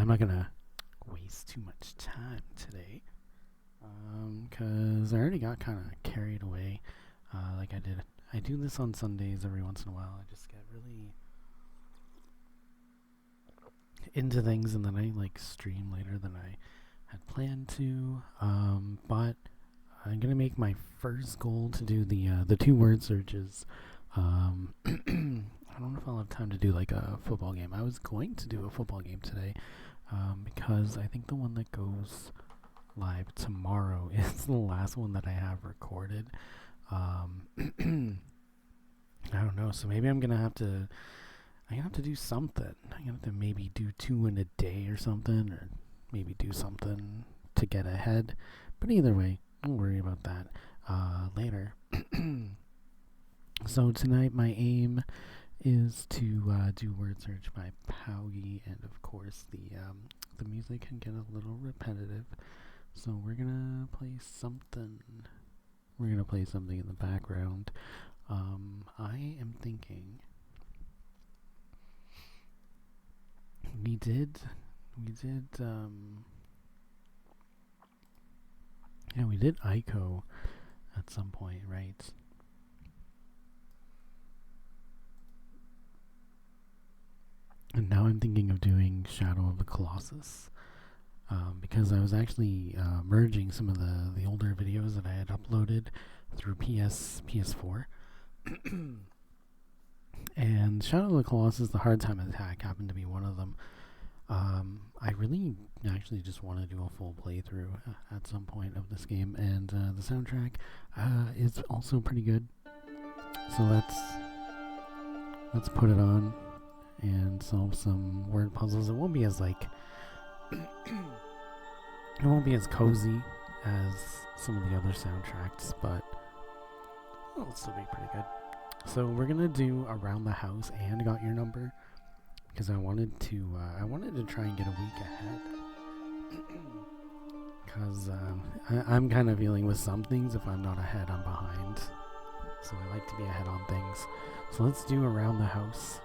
not gonna waste too much time today, because I already got kind of carried away. Like I do this on Sundays every once in a while. I just get really into things, and then I like stream later than I had planned to. But I'm gonna make my first goal to do the 2 word searches. I don't know if I'll have time to do like a football game. I was going to do a football game today, because I think the one that goes live tomorrow is the last one that I have recorded. I don't know. So maybe I'm gonna have to do something. I'm gonna have to maybe do 2 in a day or something, or maybe do something to get ahead. But either way, don't worry about that later. So tonight my aim is to do word search by POWGI, and of course the music can get a little repetitive. So we're gonna play something. We're gonna play something in the background. I am thinking we did Ico at some point, right? And now I'm thinking of doing Shadow of the Colossus, because I was actually merging some of the older videos that I had uploaded through PS4. And Shadow of the Colossus, the Hard Time Attack, happened to be one of them. I really actually just want to do a full playthrough at some point of this game, and the soundtrack is also pretty good. So let's put it on and solve some word puzzles. It won't be as like it won't be as cozy as some of the other soundtracks, but it'll still be pretty good. So we're gonna do Around the House and Got Your Number, because I wanted to try and get a week ahead. Because I'm kind of feeling with some things, if I'm not ahead, I'm behind. So I like to be ahead on things. So let's do Around the House,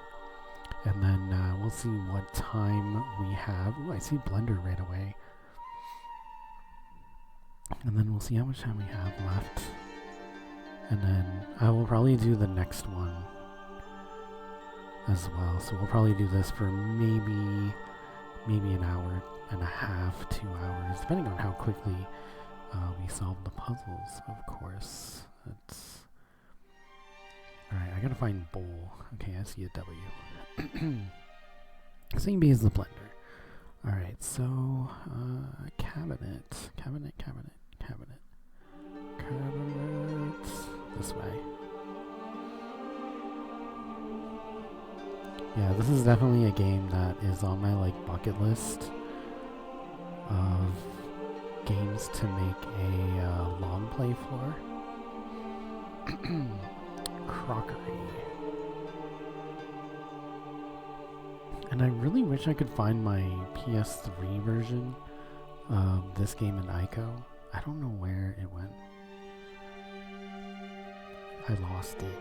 and then we'll see what time we have. Ooh, I see Blender right away. And then we'll see how much time we have left. And then I will probably do the next one as well. So we'll probably do this for maybe an hour and a half, 2 hours, depending on how quickly we solve the puzzles, of course. Alright, I gotta find bowl. Okay, I see a W. Same B as the blender. Alright, so cabinet. This way. Yeah, this is definitely a game that is on my like bucket list of games to make a Longplay for. Crockery. And I really wish I could find my PS3 version of this game in Ico. I don't know where it went. I lost it.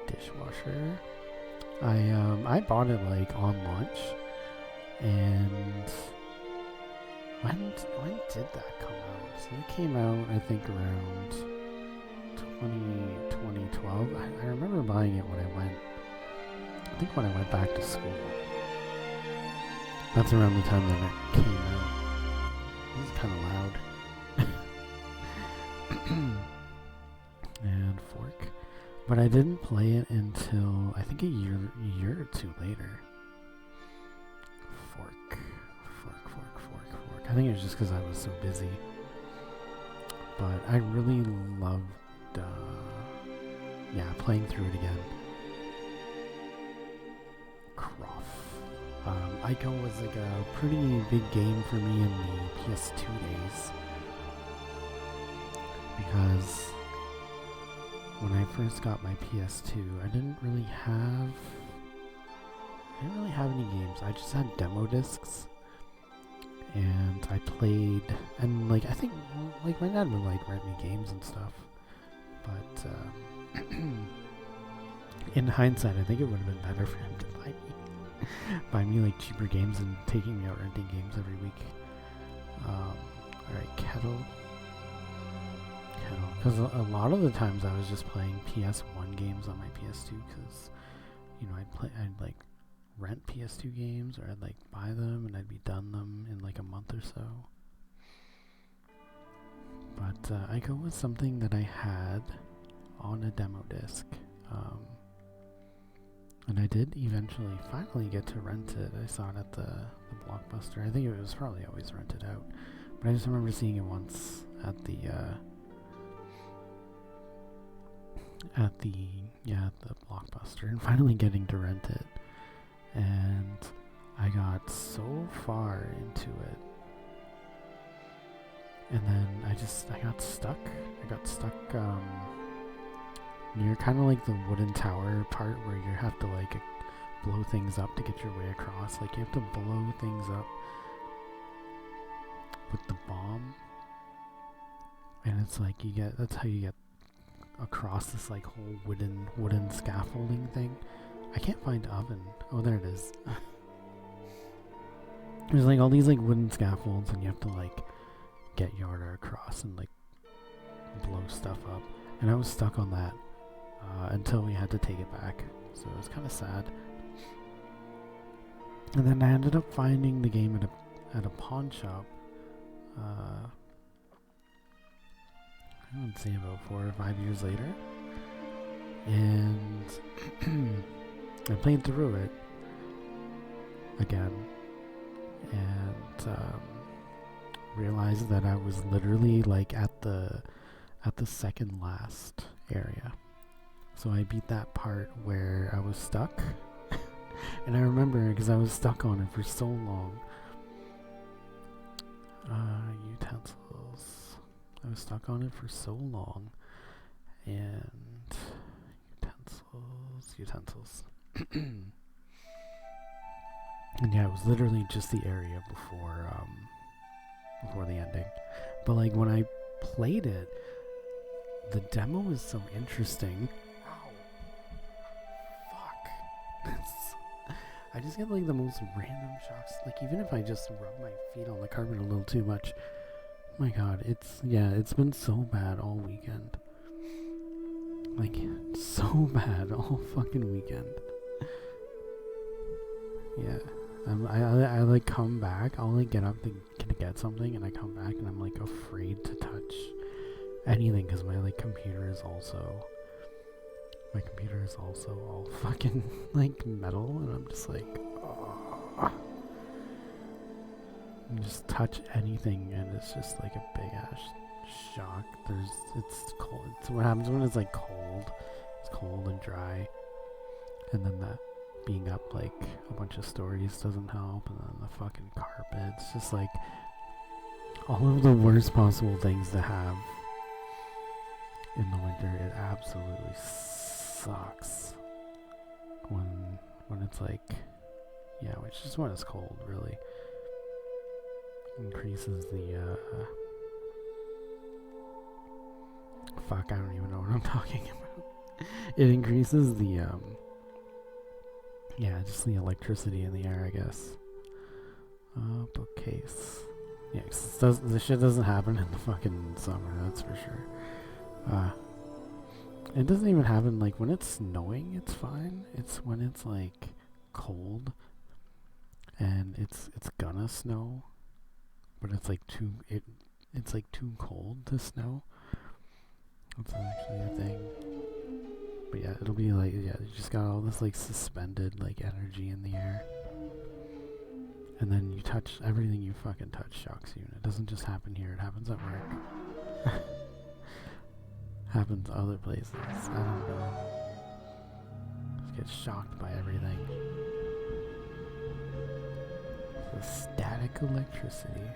Dishwasher. I bought it like on launch, and when did that come out? So it came out, I think, around 2012. I remember buying it when I went back to school. That's around the time that it came out. This is kind of loud. And fork. But I didn't play it until I think a year or two later. Fork. I think it was just because I was so busy. But I really loved playing through it again. Ico was like a pretty big game for me in the PS2 days, because when I first got my PS2, I didn't really have any games. I just had demo discs, and I played, and like I think like my dad would like rent me games and stuff, but in hindsight, I think it would have been better for him to buy me buy me like cheaper games and taking me out renting games every week. Alright, kettle. Because a lot of the times I was just playing PS1 games on my PS2 because, you know, I'd like rent PS2 games or I'd like buy them and I'd be done them in like a month or so. But I go with something that I had on a demo disc. And I did eventually finally get to rent it. I saw it at the Blockbuster. I think it was probably always rented out. But I just remember seeing it once at the Blockbuster and finally getting to rent it. And I got so far into it. And then I got stuck. Near kind of like the wooden tower part where you have to like blow things up to get your way across. Like you have to blow things up with the bomb. And it's like that's how you get across this like whole wooden scaffolding thing. I can't find oven. Oh, there it is. There's like all these like wooden scaffolds and you have to like get Yarda across and like blow stuff up. And I was stuck on that until we had to take it back. So it was kind of sad. And then I ended up finding the game at a pawn shop. I would say about 4 or 5 years later. And I played through it again. And realized that I was literally like at the second last area. So I beat that part where I was stuck. And I remember because I was stuck on it for so long. Utensils. I was stuck on it for so long. And utensils. And yeah, it was literally just the area before the ending. But like when I played it, the demo is so interesting. Ow. Fuck. I just get like the most random shocks. Like even if I just rub my feet on the carpet a little too much. My god, it's been so bad all weekend. Like so bad all fucking weekend. Yeah. I like come back. I'll like get up to get something, and I come back and I'm like afraid to touch anything because my computer is also all fucking like metal, and I'm just like, oh. You just touch anything and it's just like a big ass shock. It's cold. It's what happens when it's like cold. It's cold and dry, and then that being up like a bunch of stories doesn't help, and then the fucking carpet. It's just like all of the worst possible things to have in the winter. It absolutely sucks when it's like, yeah, which is when it's cold really. Increases the fuck, I don't even know what I'm talking about. It increases the yeah, just the electricity in the air, I guess. Bookcase. Yeah, this shit doesn't happen in the fucking summer, that's for sure. It doesn't even happen like when it's snowing, it's fine. It's when it's like cold and it's gonna snow, but it's like it's like too cold to snow. That's actually a thing. But yeah, it'll be like, yeah, you just got all this like suspended like energy in the air. And then you touch, everything you fucking touch shocks you. And it doesn't just happen here, it happens at work. Happens other places. I don't know. Just get shocked by everything. The static electricity.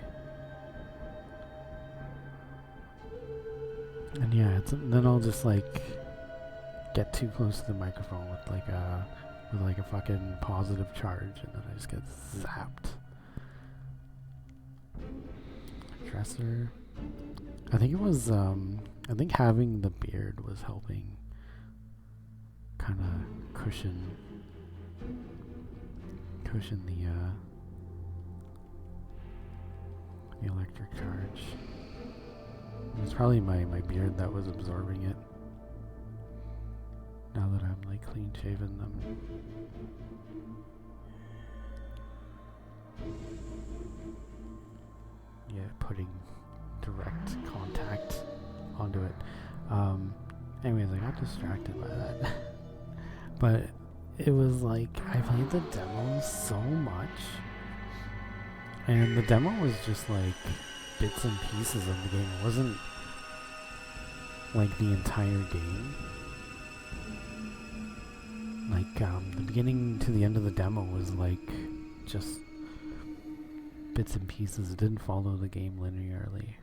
And yeah, then I'll just like get too close to the microphone with like a fucking positive charge, and then I just get zapped. Dresser. I think it was I think having the beard was helping kind of cushion cushion the electric charge. It was probably my beard that was absorbing it. Now that I'm like clean shaven them. Yeah, putting direct contact onto it. Anyways, I got distracted by that. But it was like, I played the demo so much. And the demo was just like bits and pieces of the game. It wasn't like the entire game. Like, the beginning to the end of the demo was like just bits and pieces. It didn't follow the game linearly.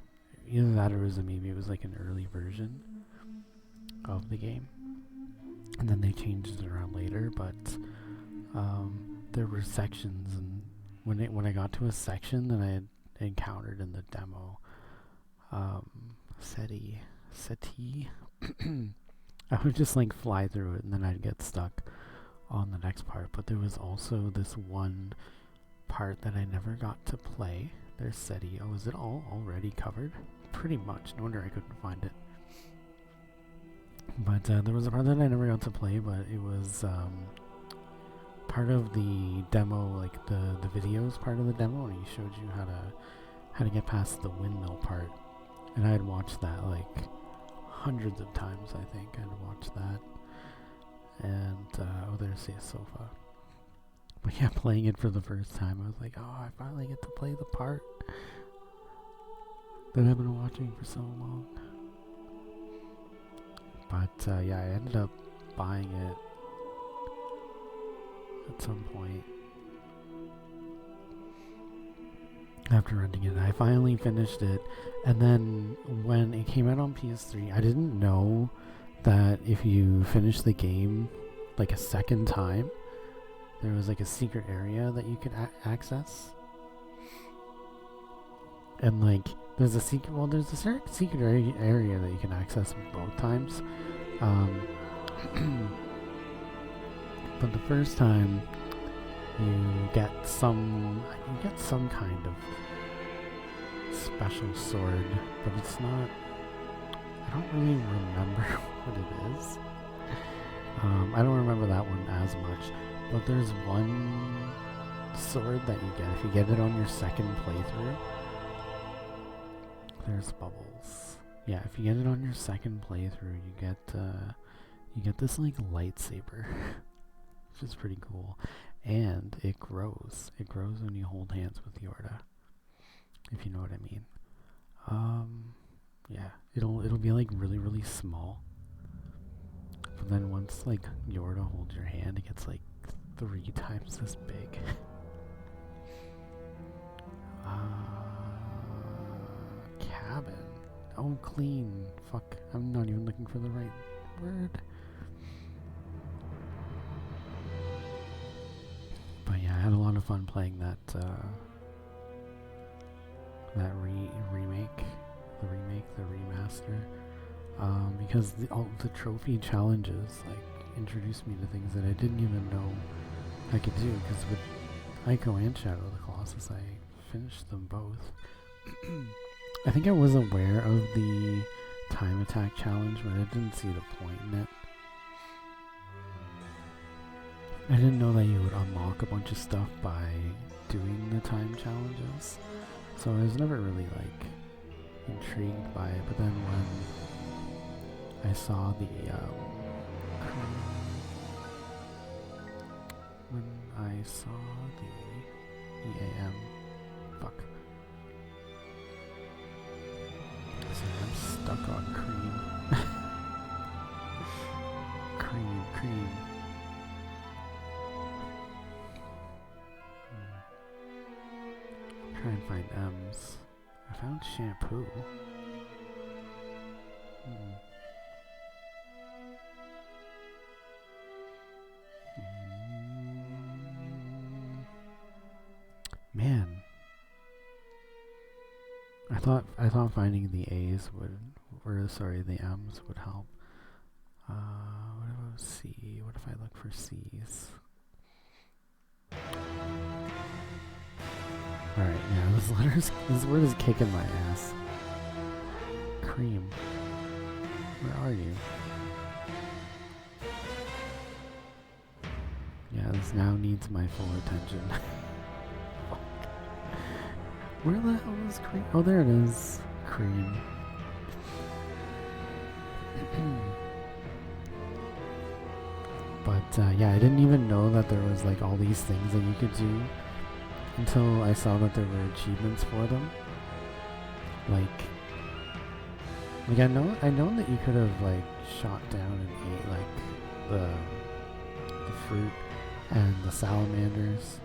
Either that or maybe it was like an early version of the game. And then they changed it around later, but there were sections, and when I got to a section that I had encountered in the demo, SETI, I would just like fly through it and then I'd get stuck on the next part. But there was also this one part that I never got to play. There's SETI. Oh, is it all already covered? Pretty much. No wonder I couldn't find it. But there was a part that I never got to play, but it was part of the demo, like the videos part of the demo, and he showed you how to get past the windmill part. And I had watched that like hundreds of times, I think. I'd watched that. And oh, there's the sofa. But yeah, playing it for the first time, I was like, oh, I finally get to play the part that I've been watching for so long. But yeah, I ended up buying it at some point. After renting it, I finally finished it. And then when it came out on PS3, I didn't know that if you finish the game like a second time, there was like a secret area that you could access. And like, there's a secret, well, there's a secret area that you can access both times. But the first time, you get some kind of special sword, but it's not, I don't really remember what it is. I don't remember that one as much, but there's one sword that you get. If you get it on your second playthrough, there's bubbles. Yeah, if you get it on your second playthrough, you get this like lightsaber, which is pretty cool. And it grows. It grows when you hold hands with Yorda, if you know what I mean. Yeah, it'll be like really, really small. But then once like Yorda holds your hand, it gets like 3 times this big. Cabin. Oh, clean. Fuck, I'm not even looking for the right word. But yeah, I had a lot of fun playing that the remaster, because all the trophy challenges like introduced me to things that I didn't even know I could do. Because with Ico and Shadow of the Colossus, I finished them both. I think I was aware of the time attack challenge, but I didn't see the point in it. I didn't know that you would unlock a bunch of stuff by doing the time challenges, so I was never really like intrigued by it. But then when I saw the EAM, fuck. See, I'm stuck on cream. cream. Try and find M's. I found shampoo. Man, I thought finding the A's would, or sorry, the M's would help. What about C? What if I look for C's? Alright, yeah, this word is kicking my ass. Cream. Where are you? Yeah, this now needs my full attention. Where the hell is Cream? Oh, there it is. Cream. But yeah, I didn't even know that there was like all these things that you could do until I saw that there were achievements for them. Like I know that you could have like shot down and ate like the fruit and the salamanders,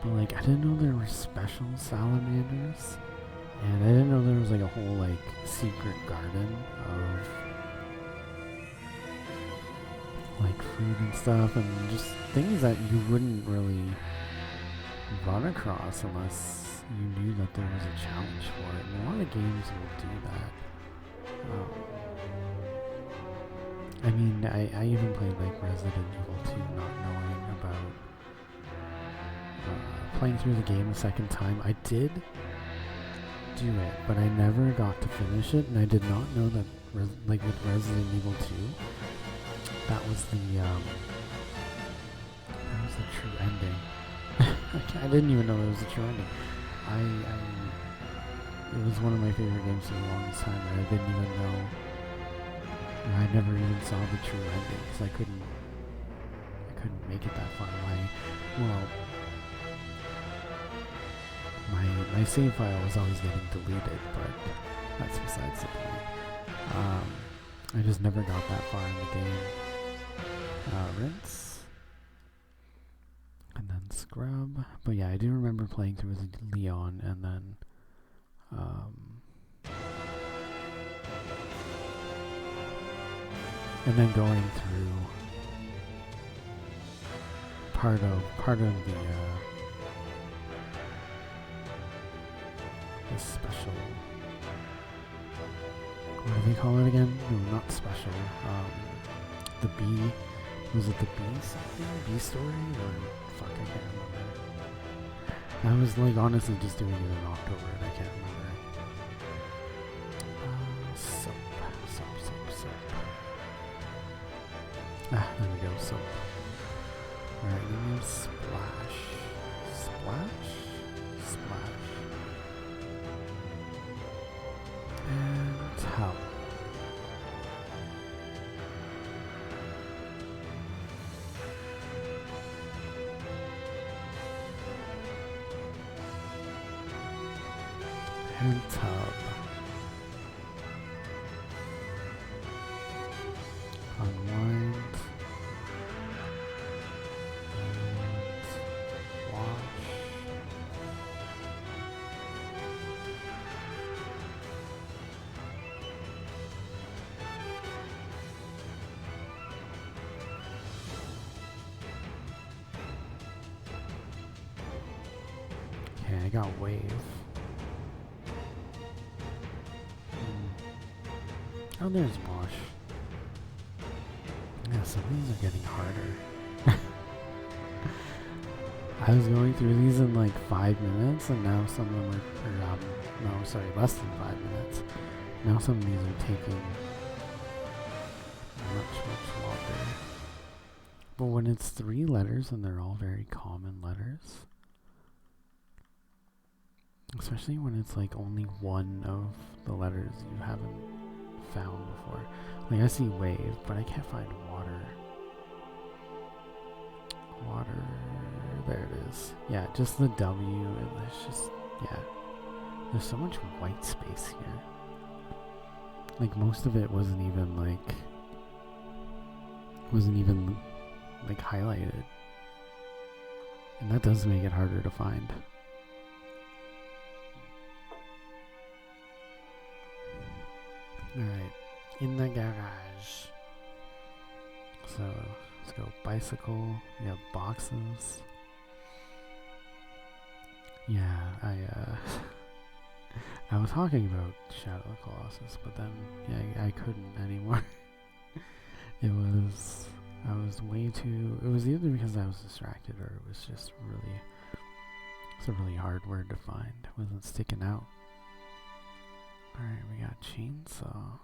but like I didn't know there were special salamanders, and I didn't know there was like a whole like secret garden of like food and stuff, and just things that you wouldn't really run across unless you knew that there was a challenge for it. And a lot of games will do that. I mean, I even played like Resident Evil 2 not knowing about playing through the game a second time. I did do it, but I never got to finish it, and I did not know that like with Resident Evil 2, that was the true ending. I didn't even know there was a true ending. It was one of my favorite games for the longest time, and I didn't even know. I never even saw the true ending because I couldn't make it that far. My save file was always getting deleted, but that's besides the point. I just never got that far in the game. Rinse. And then scrub. But yeah, I do remember playing through with Leon, and then going through part of the this special, what do they call it again? No, not special. The bee, was it the bee something? Bee story? Or fuck, I can't remember. I was like honestly just doing it in October and I can't remember. Soap. Ah, there we go, soap. Alright, then we have splash. Splash? And towel. And tub. Unwind. And wash. Okay, I got wave. Oh, there's wash. Yeah, some of these are getting harder. I was going through these in like 5 minutes, and now some of them are, less than 5 minutes. Now some of these are taking much longer. But when it's 3 letters and they're all very common letters, especially when it's like only one of the letters you haven't found before. Like I see wave, but I can't find water. Water, there it is. Yeah, just the W, and there's just, yeah. There's so much white space here. Like most of it wasn't even highlighted. And that does make it harder to find. Alright, in the garage. So, let's go bicycle. We have boxes. Yeah, I was talking about Shadow of the Colossus, but then, yeah, I couldn't anymore. I was way too, it was either because I was distracted or it was just really It's a really hard word to find. It wasn't sticking out. Alright, we got chainsaw.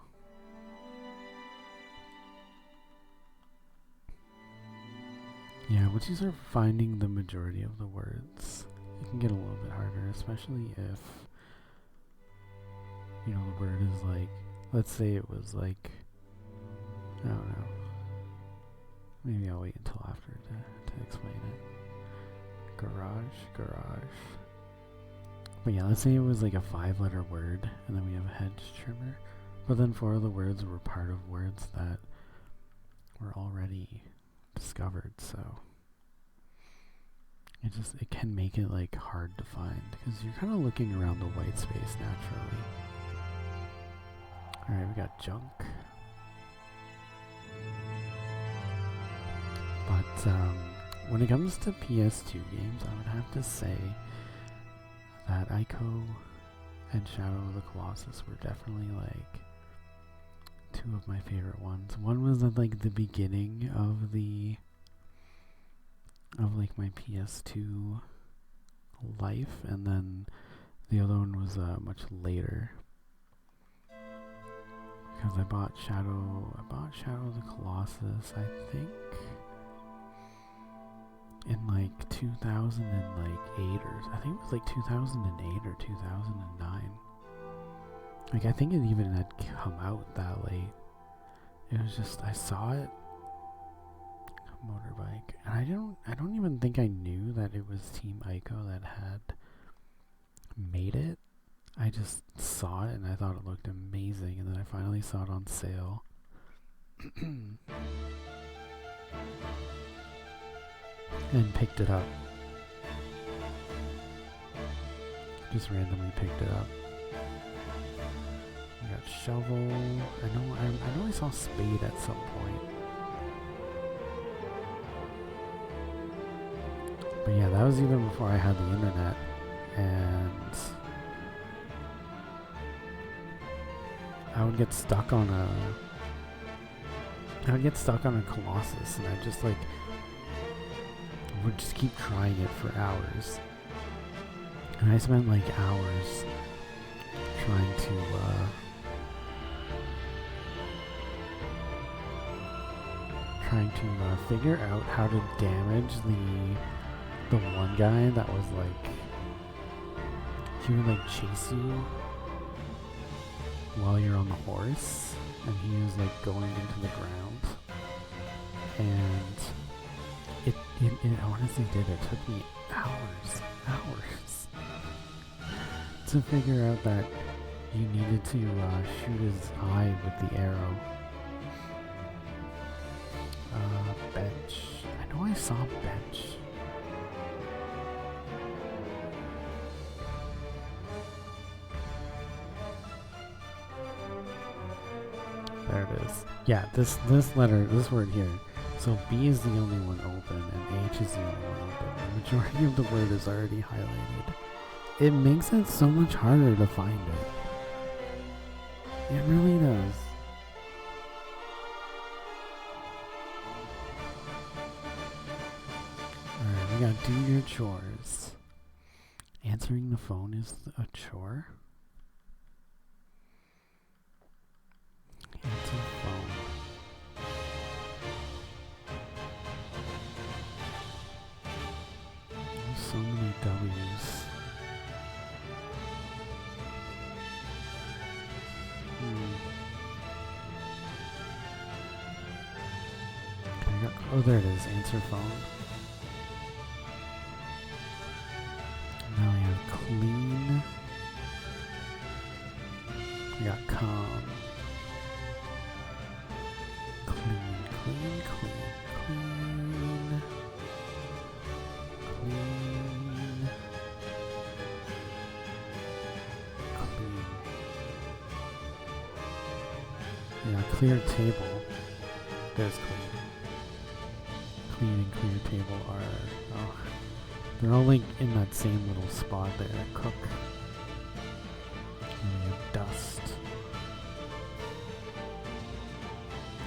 Yeah, once you start finding the majority of the words, it can get a little bit harder, especially if, you know, the word is like, let's say it was like, I don't know. Maybe I'll wait until after to explain it. Garage. But yeah, let's say it was like a 5-letter word, and then we have a hedge trimmer. But then 4 of the words were part of words that were already discovered, so it can make it like hard to find, because you're kind of looking around the white space naturally. Alright, we got junk. But when it comes to PS2 games, I would have to say that Ico and Shadow of the Colossus were definitely like 2 of my favorite ones. One was at like the beginning of like my PS2 life, and then the other one was much later. Because I bought Shadow of the Colossus, I think, in like 2008, or I think it was like 2008 or 2009. Like, I think it even had come out that late. It was just, I saw it, motorbike, and I don't even think I knew that it was Team Ico that had made it. I just saw it and I thought it looked amazing, and then I finally saw it on sale. And picked it up. Just randomly picked it up. We got shovel. I know I saw spade at some point. But yeah, that was even before I had the internet, and I would get stuck on a Colossus, and I just like would just keep trying it for hours. And I spent like hours trying to figure out how to damage the one guy that was like, he would like chase you while you're on the horse, and he was like going into the ground, and it honestly did. It took me hours to figure out that you needed to shoot his eye with the arrow. Bench. I know I saw bench. There it is. Yeah, this word here. So B is the only one open, and H is the only one open. The majority of the word is already highlighted. It makes it so much harder to find it. It really does. Alright, we got do your chores. Answering the phone is a chore? Answer phone. There's so many W's. Oh, there it is. Answer phone. Now we have clean. We got calm. Clean. Yeah, clear table. There's clean. Clean and clear table are, they're all like in that same little spot there. Cook. And we have dust.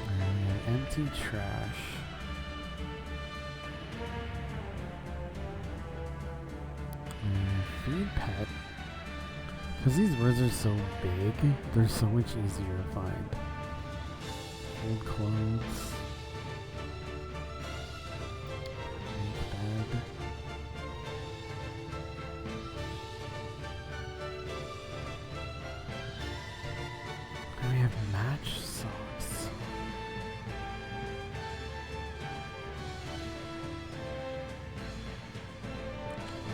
And we have empty trash. feed pet. Because these words are so big, they're so much easier to find. Old clothes. Make bed. And we have match socks.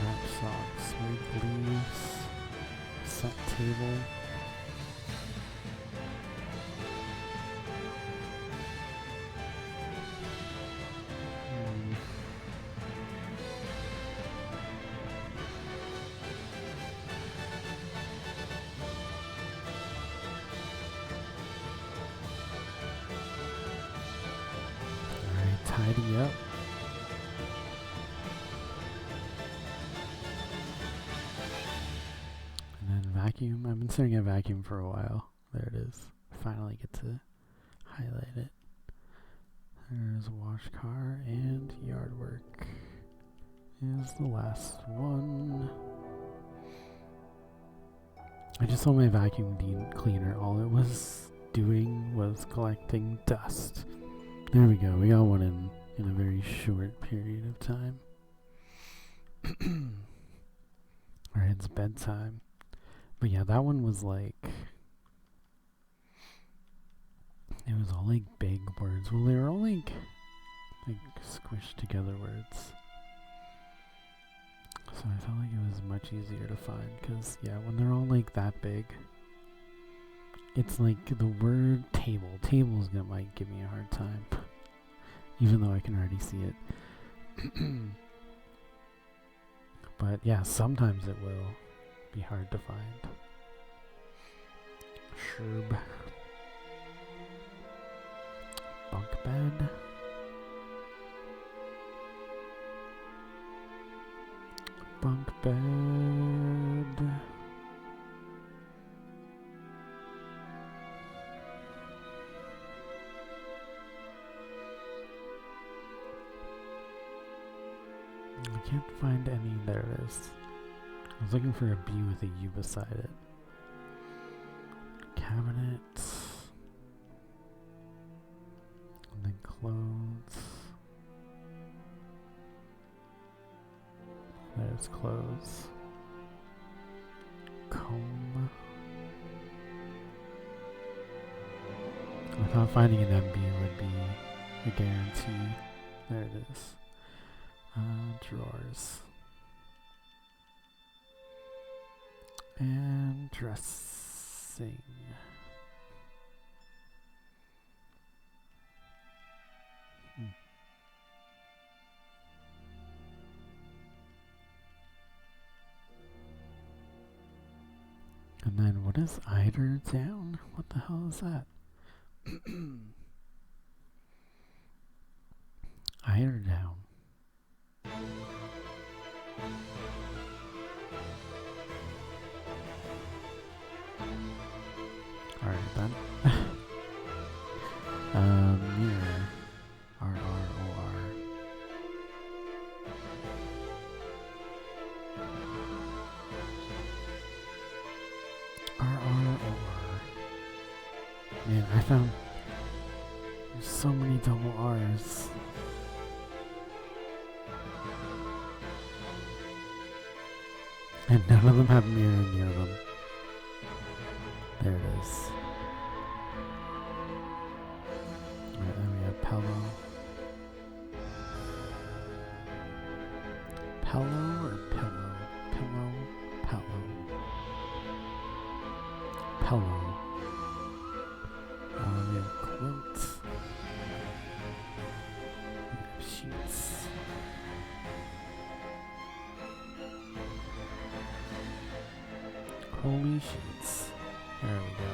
Match socks. Make leaves. Set table. Alright, tidy up. Vacuum. I've been staring at vacuum for a while. There it is. Finally get to highlight it. There's wash car and yard work is the last one. I just saw my vacuum cleaner. All it was doing was collecting dust. There we go. We got one in a very short period of time. Alright, it's bedtime. But yeah, that one was like, it was all like big words. Well, they were all like squished together words. So I felt like it was much easier to find because, yeah, when they're all like that big, it's like the word table. Table is might give me a hard time, even though I can already see it. But yeah, sometimes it will be hard to find. Sherb. Bunk bed. Bunk bed. I can't find any. There it is. I was looking for a B with a U beside it. Cabinet. And then clothes. There's clothes. Comb. I thought finding an MB would be a guarantee. There it is. Drawers. And dressing. And then what is eider down? What the hell is that? Eider down. Alright then. Mirror. R-R-O-R. R-R-O-R. Man, I found there's so many double R's. And none of them have mirror near them. There it is. Alright, then we have pillow. Pillow or pillow? Pillow, pillow. Pillow. We have quilts. We have sheets. Holy sheets. There we go.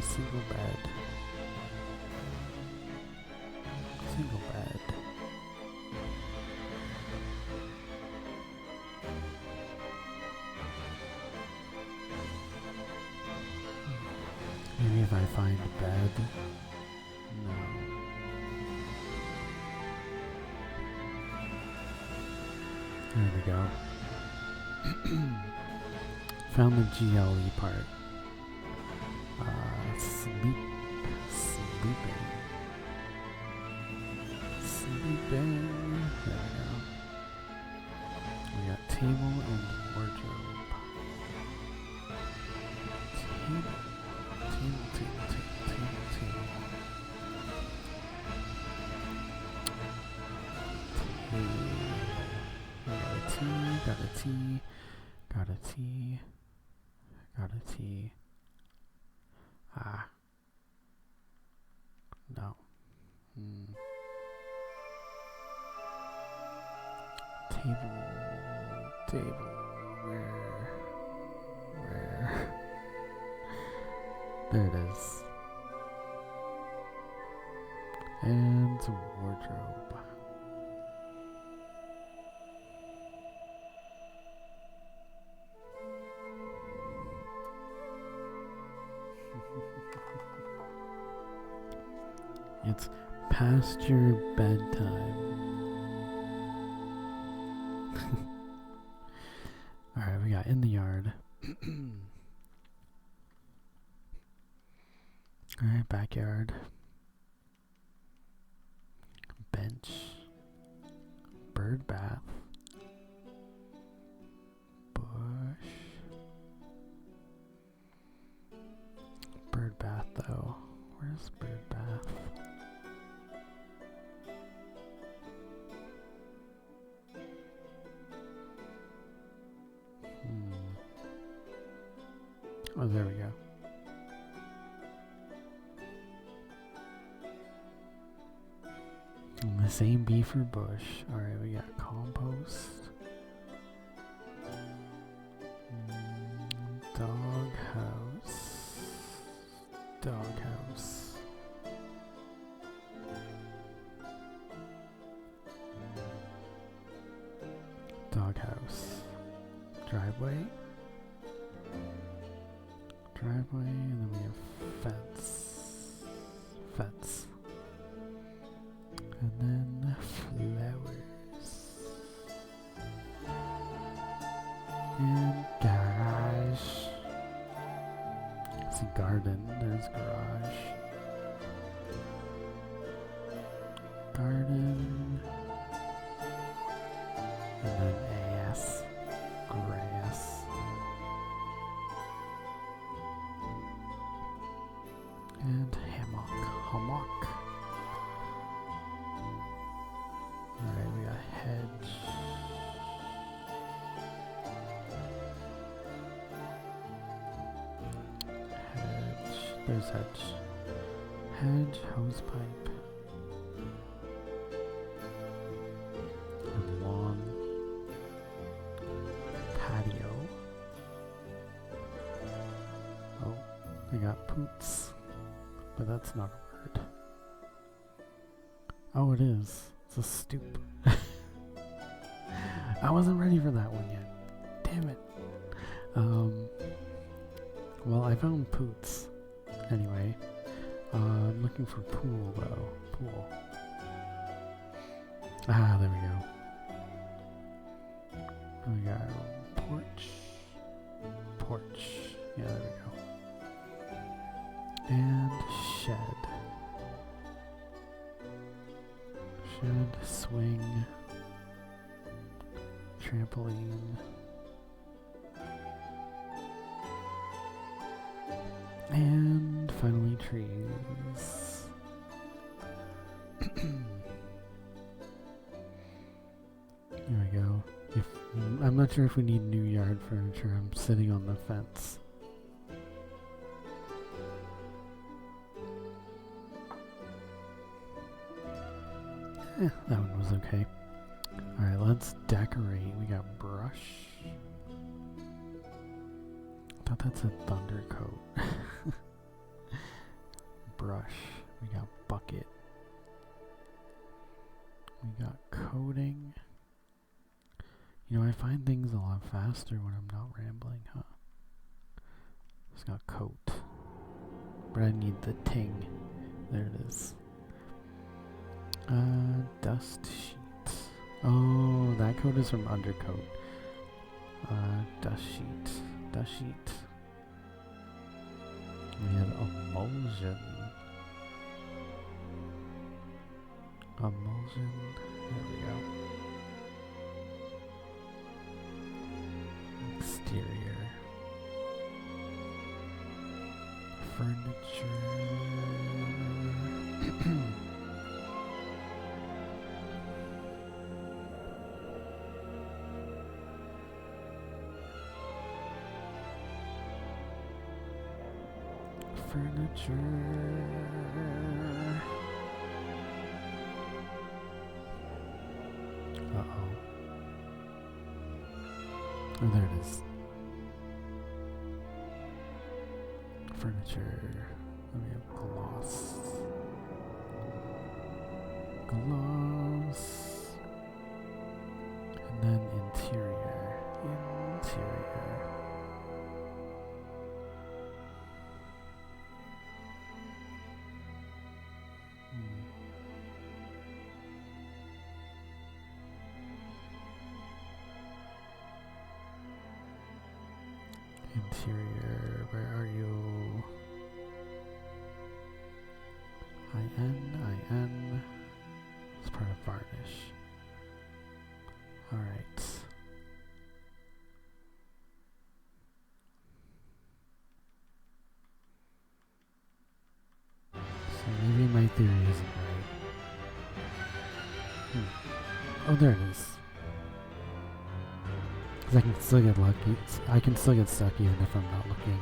Single bed. Single bed. Maybe if I find a bed. No. There we go. Found the GLE part. Sleeping. There we go. We got table and wardrobe. Table. Got a T. Ah. No. Table. Where? There it is. And some wardrobe. It's past your bedtime. Alright, we got in the yard. Alright, backyard. Bench. Bird bath. Bush. Bird bath though. Where's bird bath? Oh, there we go. And the same B for bush. Alright, we got compost. Doghouse. Driveway. And then we have fence. And then flowers. And garage. It's a garden. There's garage. Garden. And then grass. And hammock. Alright, we got hedge. There's hedge. Hedge, hose pipe. And lawn. Patio. Oh, we got poots. But that's not a word. Oh, it is. It's a stoop. I wasn't ready for that one yet. Damn it. Well, I found poots. Anyway, I'm looking for pool though. Pool. Ah, there we go. We got porch. Yeah, there we go. And shed, swing, trampoline, and finally trees. There we go. I'm not sure if we need new yard furniture. I'm sitting on the fence. That one was okay. Alright, let's decorate. We got brush. I thought that's a thunder coat. Brush. We got bucket. We got coating. You know, I find things a lot faster when I'm not rambling, huh? It's got coat. But I need the ting. There it is. Dust sheet. Oh, that coat is from undercoat. dust sheet. Dust sheet. We have emulsion. Emulsion. There we go. Exterior. Furniture. Furniture. Uh-oh. Oh, there it is. Furniture. Let me have gloss. Gloss. And then interior. Interior. Interior, where are you? IN. It's part of varnish. Alright. So maybe my theory isn't right. Oh, there it is. Because I can still get lucky. I can still get stuck even if I'm not looking.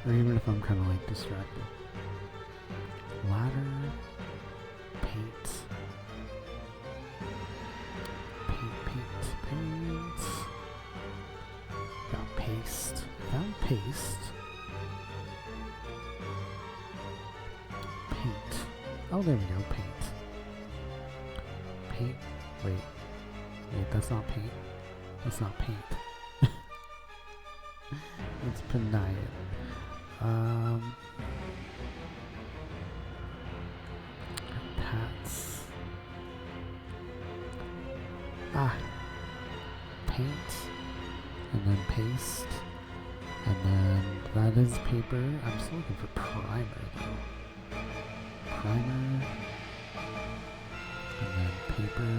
Or even if I'm kind of like distracted. Ladder. Paint. Paint. Got paste. Found paste. Paint. Oh, there we go. Paint. Paint. Wait, that's not paint. That's not paint. It's penitent. Pats. Paint. And then paste. And then that is paper. I'm still looking for primer though. Primer. And then paper.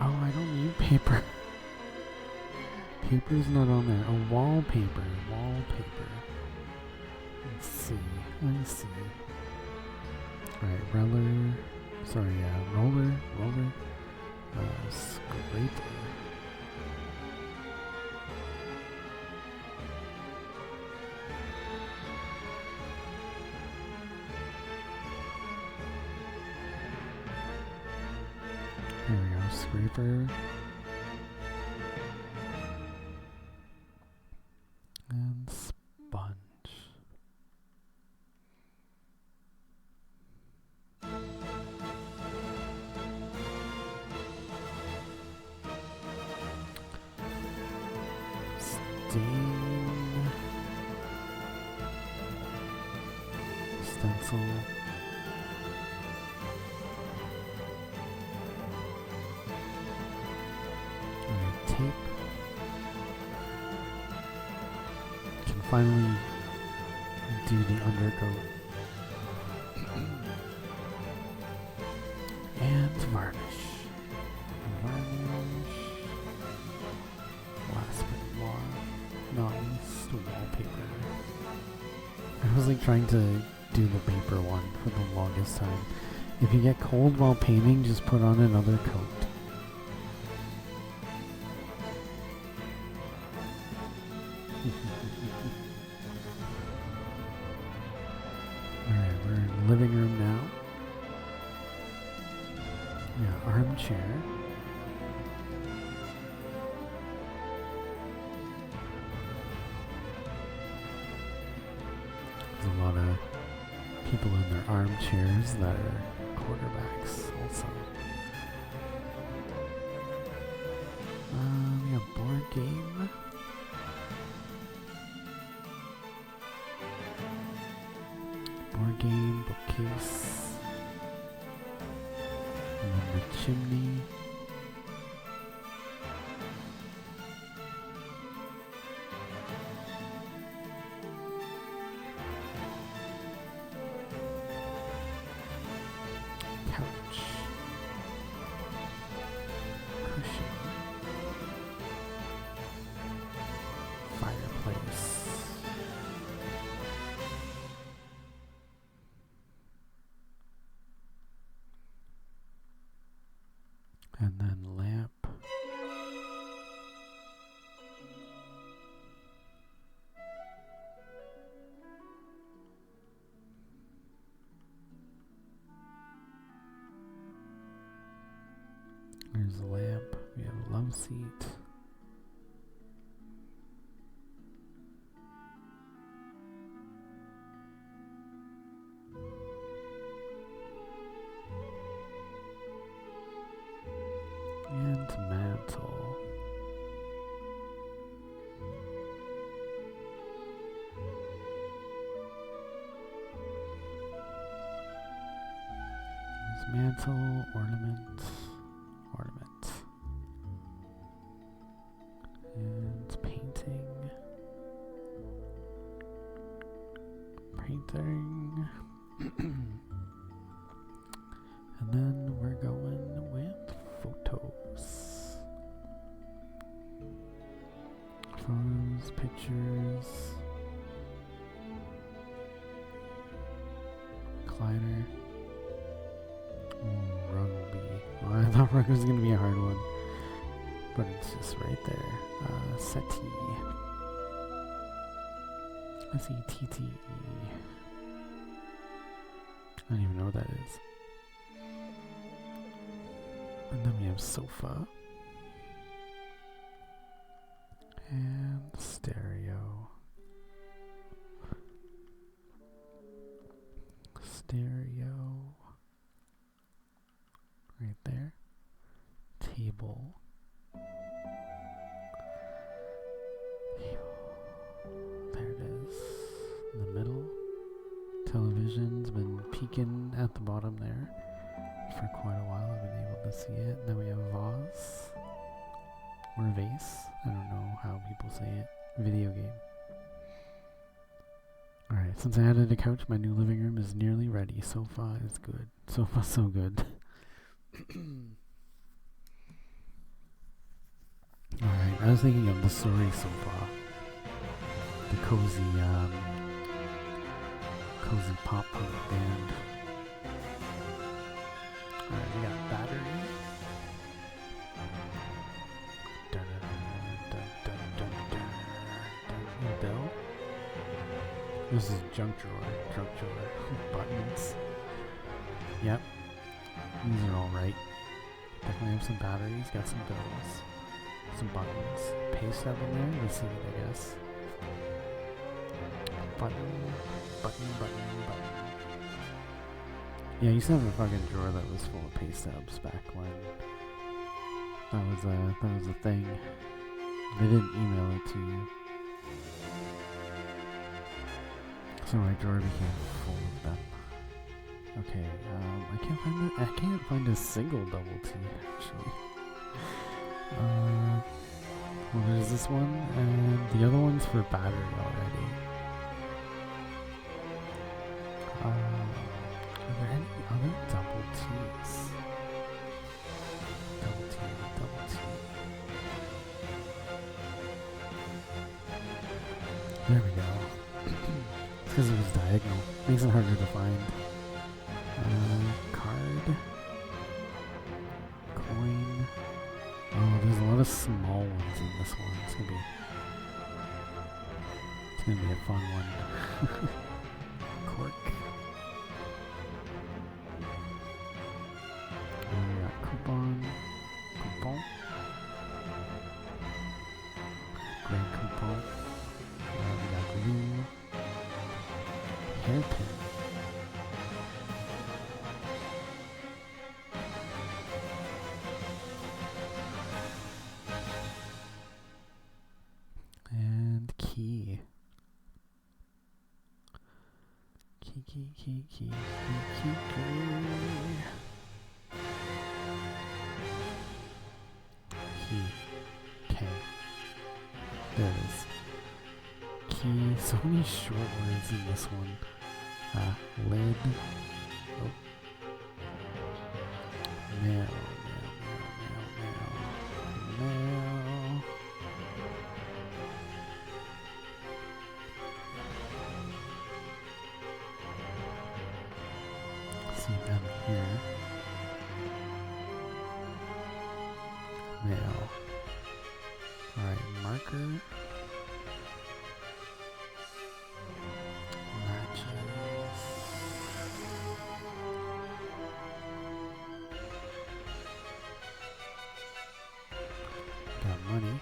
Oh, I don't need paper. Paper's not on there. Oh, wallpaper. Wallpaper. Let's see. Alright, roller. Sorry, roller. Scraper. There we go, scraper. And sponge. Stain. Stencil. Tape. Can finally do the undercoat. And varnish. Last but not least, wallpaper. I was like trying to do the paper one for the longest time. If you get cold while painting, just put on another coat. Alright, we're in the living room now. Yeah, armchair. There's a lot of people in their armchairs that are quarterbacks also. We have board game. Board game, bookcase. the chimney. Couch. Cushion. Fireplace. And then lamp. There's a lamp. We have a love seat. And mantle. There's mantle, ornament, and painting. And then we're going with photos. Photos, pictures, recliner. Rug will be. Well, I thought rug was going to be a hard one, but it's just right there. Settee. SETTE. I don't even know what that is. And then we have sofa. And stereo. Right there. Table. There it is. In the middle. Television's been peeking at the bottom there for quite a while. I've been able to see it. And then we have a vase. Or a vase. I don't know how people say it. Video game. Alright, since I added a couch, my new living room is nearly ready. Sofa is good. Sofa so good. Alright, I was thinking of the Surrey sofa. The cozy pop punk band. Alright, we got battery. Bell. This is junk drawer. Buttons. Yep. These are all right. Definitely have some batteries, got some bells, some buttons. Paste stub in there, receipt, I guess. Button. Yeah, I used to have a fucking drawer that was full of paste stubs back when that was a thing. They didn't email it to you. So my drawer became full of them. Okay, I can't find a single double T actually. Well, there's this one, and the other one's for battery already. Are there any other double T's? Double T. There we go. Because it was diagonal. Makes it harder to find. Card. Coin. Oh, there's a lot of small ones in this one. It's gonna be a fun one. Cork. And we got coupon. Grand coupon. We got glue. Hairpin. And key. Key. key. K. There it is. Key. So many short words in this one. Lid. Oh. Mail. See them here. Mail. Alright, marker. Matches. Got money.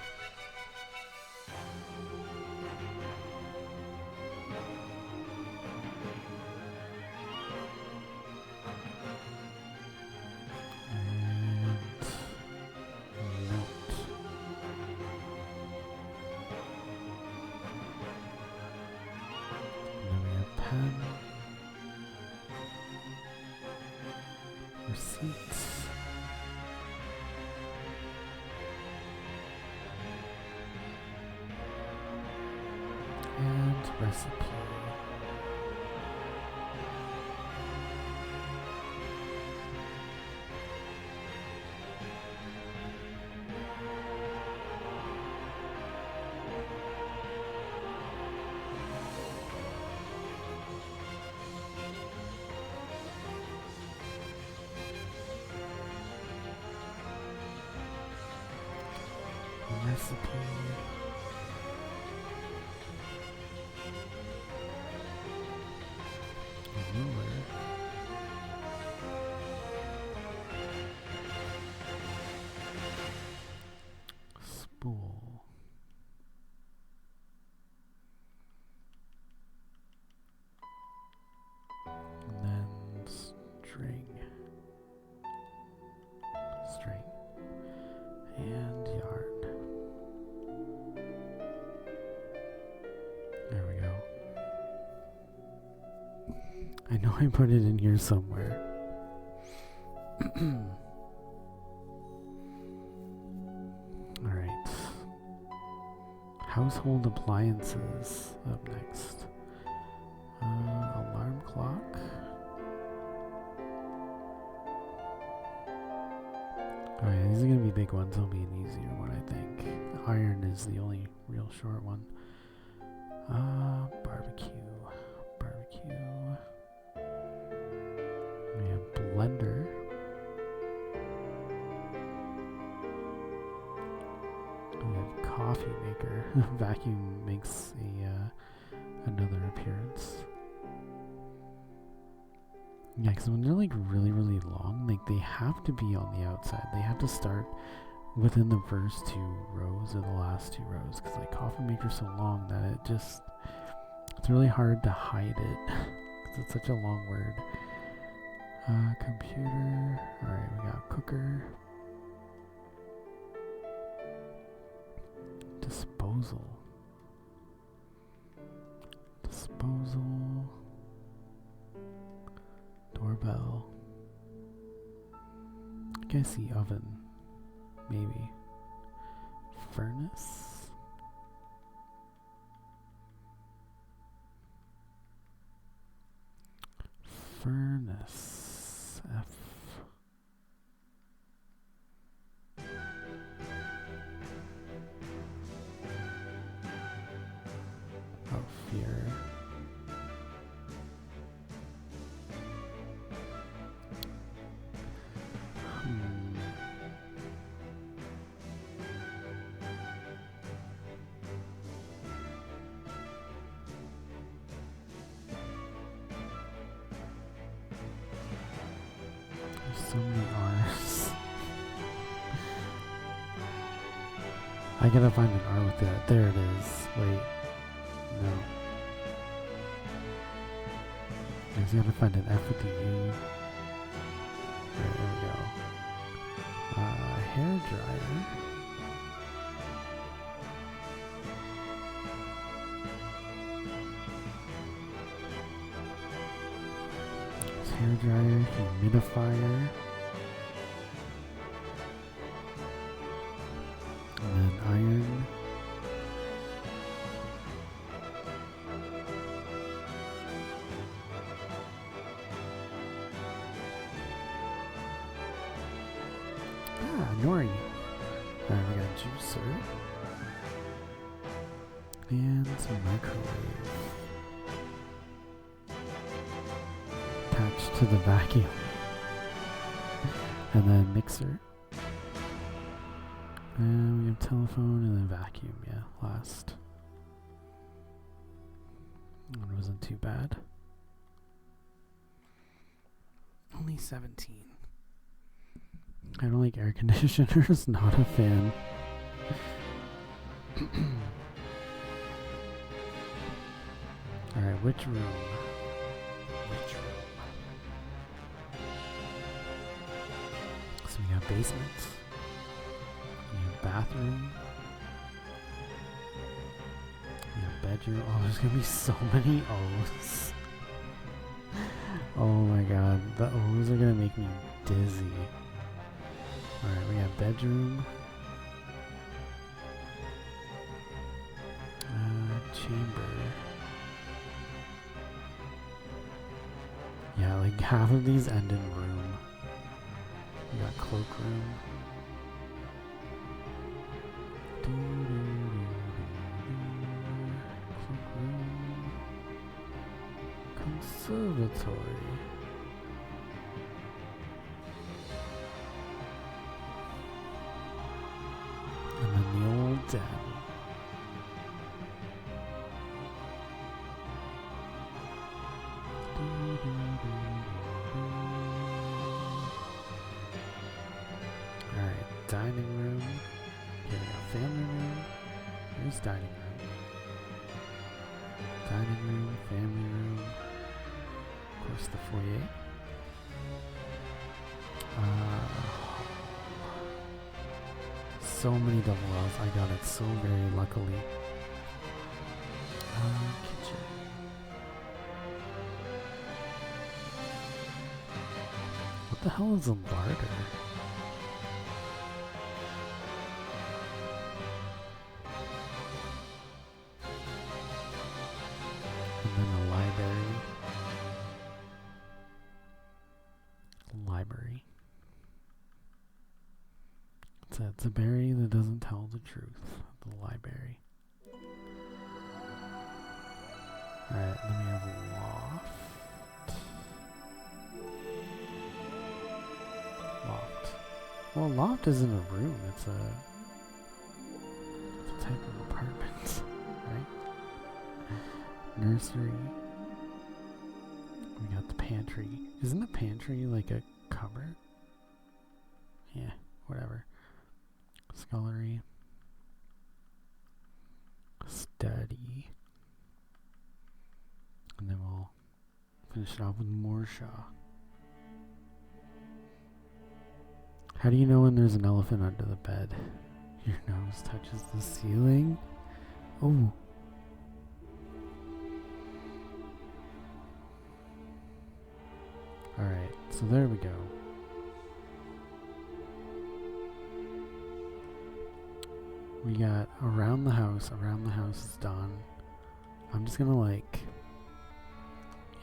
Receipts. And recipe. Recipe. Ruler. Spool. And then string. String. And yarn. There we go. I know I put it in here somewhere. Alright. Household appliances up next. Alarm clock. Oh yeah, these are gonna be big ones. It'll be an easier one, I think. Iron is the only real short one. Barbecue. We have blender. We have coffee maker. Vacuum makes another appearance. Yeah, because when they're like really, really long, like they have to be on the outside. They have to start within the first 2 rows or the last 2 rows. Because like coffee maker's so long that it's really hard to hide it. Because it's such a long word. Computer. Alright, we got cooker. Disposal. Doorbell. I can see oven. Maybe. Furnace. F. Oh, fear. So many R's. I gotta find an R with that. There it is. Wait. No. I just gotta find an F with the U. There we go. Hair dryer. Hair dryer, humidifier. Ah, Nori. Alright, we got a juicer. And some microwave. Attached to the vacuum. And then mixer. And we have telephone and then vacuum, yeah, last. That wasn't too bad. Only 17. I don't like air conditioners, not a fan. Alright, which room? Which room? So we got basement. We have bathroom. We have bedroom. Oh, there's gonna be so many O's. Oh my god, the O's are gonna make me dizzy. Alright, we got bedroom. Chamber. Yeah, like half of these end in room. We got cloakroom. Cloakroom. Conservatory. And then the old den. Alright, dining room. Here we got family room. Here's dining room. Dining room, family room. Of course, the foyer. So many double L's. I got it so very luckily. Kitchen. What the hell is a larder? And then a library. Library. It's a berry that doesn't tell the truth. The library. Alright, then we have a loft. Loft. Well, loft isn't a room, it's a type of apartment, right? Nursery. We got the pantry. Isn't the pantry like a cupboard? Yeah, whatever. Scullery. Study. And then we'll finish it off with more Shaw. How do you know when there's an elephant under the bed? Your nose touches the ceiling? Oh. Alright, so there we go. We got around the house is done. I'm just gonna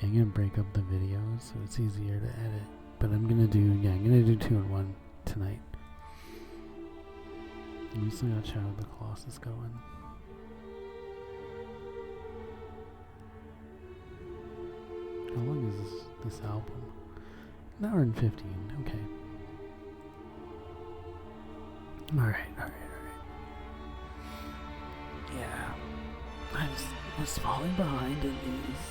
I'm gonna break up the videos so it's easier to edit. But I'm gonna do 2 in 1 tonight. And we still got Shadow of the Colossus going. How long is this album? An hour and 15, okay. Alright. Yeah, I was falling behind in these.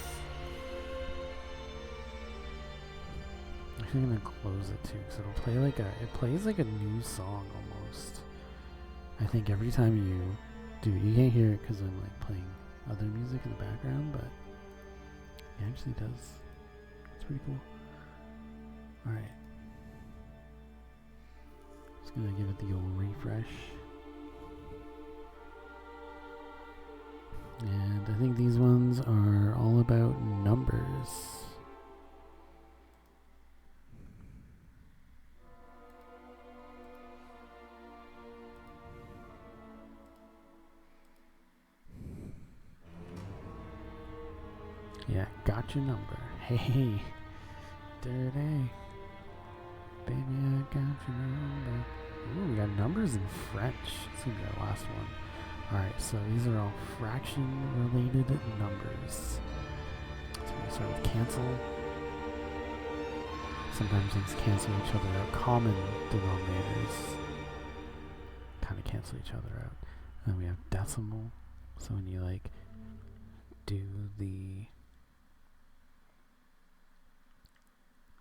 I'm actually gonna close it too, because it'll play it plays like a new song almost. I think every time you do, you can't hear it because I'm playing other music in the background, but it actually does. It's pretty cool. Alright. Just gonna give it the old refresh. And I think these ones are all about numbers. Yeah, got your number. Hey, dirty. Baby, I got your number. Ooh, we got numbers in French. This is going to be our last one. Alright, so these are all fraction-related numbers. So we're going to start with cancel. Sometimes things cancel each other out. Common denominators kind of cancel each other out. And then we have decimal. So when you like do the...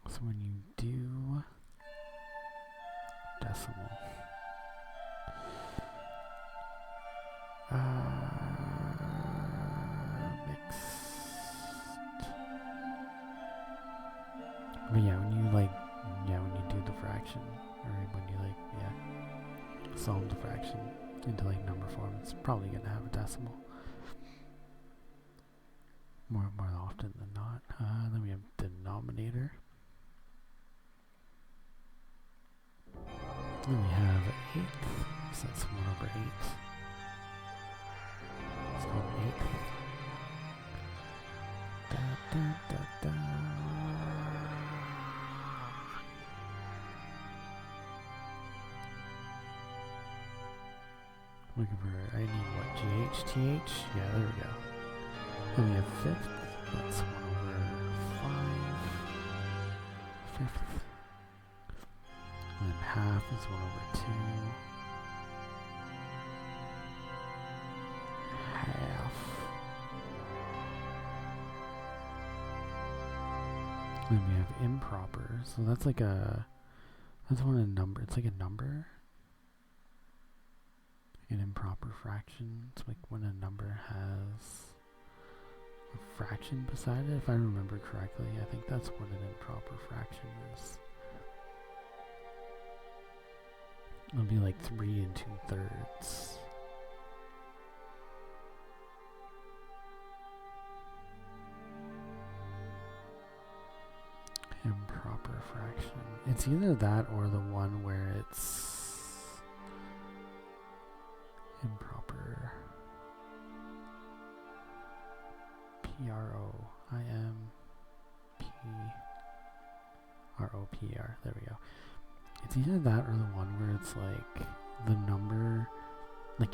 So when you do decimal, mixed. But yeah, when you like, when you do the fraction, or when you like, solve the fraction into like number form, it's probably gonna have a decimal. More often than not. Then we have denominator. Then we have eighth, so that's 1/8. It's called eighth. Da, da, da, da. Looking for, I need what, GH, TH? Yeah, there we go. Then we have fifth, that's 1/5. Fifth. And then half is 1/2. Half. Then we have improper. So that's like that's one a number. It's like a number. An improper fraction. It's like when a number has a fraction beside it. If I remember correctly, I think that's what an improper fraction is. It'll be like 3 2/3. Improper fraction. It's either that or the one where it's improper. PROIMPROPR. There we go. It's either that or the one where it's like the number, like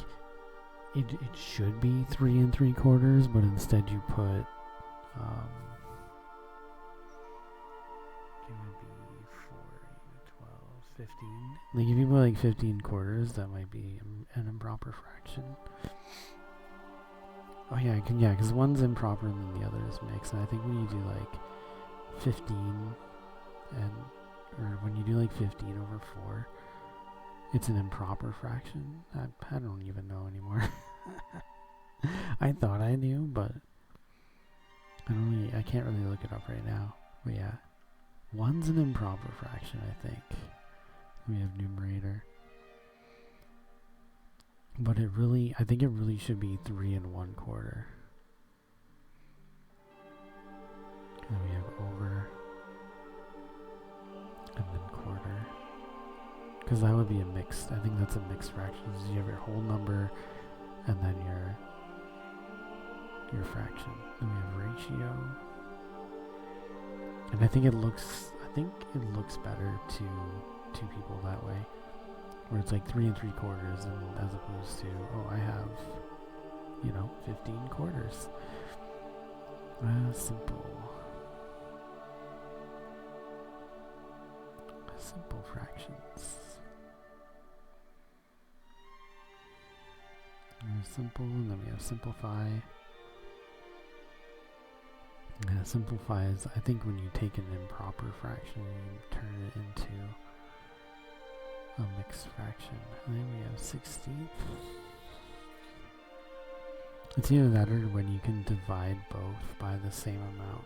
it should be 3 3/4, but instead you put it would be 4, 8, 12, 15. Like if you put like 15/4, that might be an improper fraction. Oh yeah, because one's improper and then the other is mixed. And I think when you do like 15 or when you do like 15/4, it's an improper fraction. I don't even know anymore. I thought I knew, but I can't really look it up right now. But yeah, one's an improper fraction, I think. We have numerator. But I think it really should be 3 1/4. And we have over. And then quarter. Because that would be a mixed, I think that's a mixed fraction. So you have your whole number and then your fraction. Then we have ratio. And I think it looks better to two people that way. Where it's like 3 3/4 and as opposed to, I have, 15/4. Simple fractions. Simple, and then we have simplify. Yeah, simplify is, I think when you take an improper fraction and you turn it into a mixed fraction. And then we have 16th. It's either that or when you can divide both by the same amount.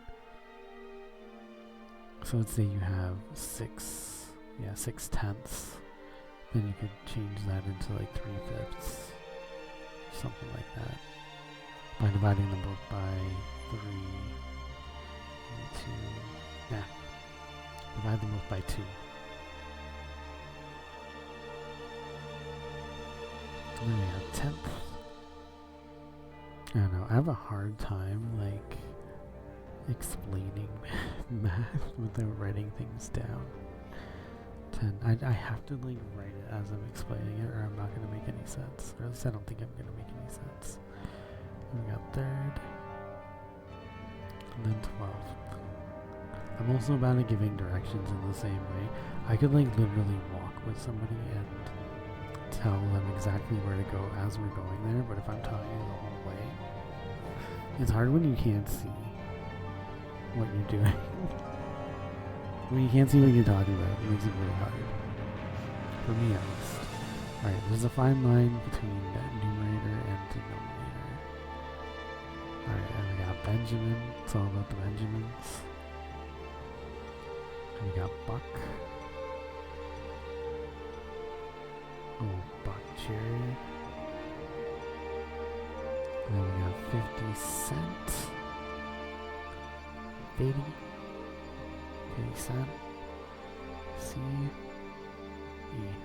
So let's say you have 6/10. Then you could change that into like 3/5. Something like that. By dividing them both by 3, 2, divide them both by 2. And then we have 10th. I don't know, I have a hard time like explaining math without writing things down. 10. I have to like write it as I'm explaining it, or I'm not gonna make any sense. Or at least I don't think I'm gonna make any sense. And we got third, and then 12th. I'm also bad at giving directions in the same way. I could like literally walk with somebody and tell them exactly where to go as we're going there, but if I'm telling you the whole way, it's hard when you can't see what you're doing. When you can't see what you're talking about, it makes it really hard. For me at least. Alright, there's a fine line between numerator and denominator. Alright, and we got Benjamin. It's all about the Benjamins. And we got Buck. Oh, Buck Cherry. And then we got 50 Cent. 50 cent. C. E.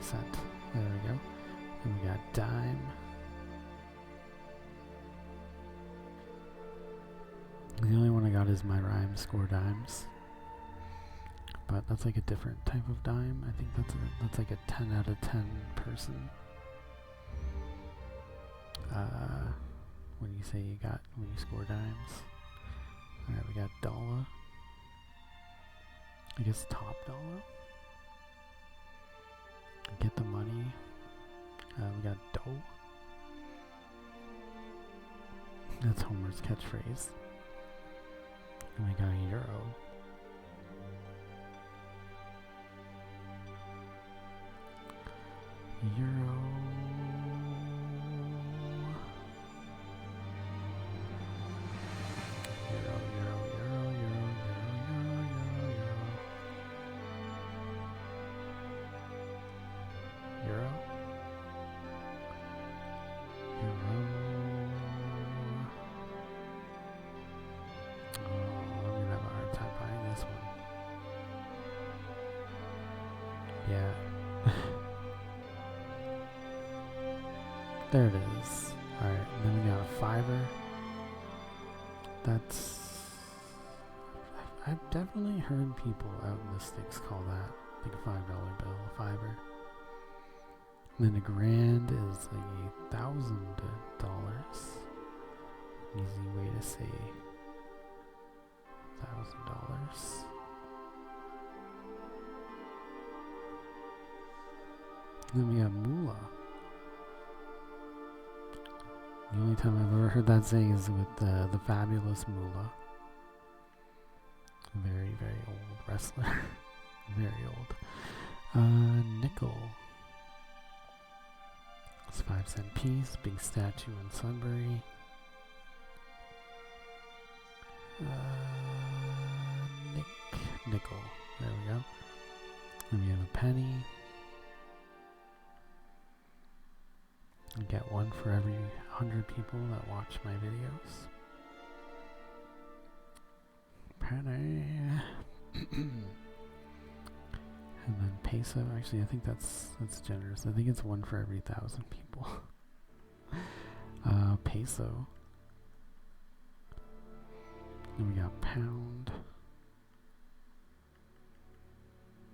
Cent. There we go. And we got dime. The only one I got is my rhyme, score dimes. But that's like a different type of dime. I think that's like a 10 out of 10 person. When you say when you score dimes. Alright, we got dollar. I guess top dollar. Get the money. We got dough. That's Homer's catchphrase. And we got euro. Euro. Yeah. There it is. Alright, and then we got a fiver. That's... I've definitely heard people out in the sticks call that like a $5 bill, a fiver. And then a grand is like $1,000. Easy way to say $1,000. Then we have moolah. The only time I've ever heard that saying is with the fabulous moolah. Very, very old wrestler. Very old. Nickel. It's a 5-cent piece. Big statue in Sunbury. Nickel. There we go. Then we have a penny. I get one for every 100 people that watch my videos. Penny. And then peso. Actually, I think that's generous. I think it's one for every 1,000 people. Peso. Then we got pound.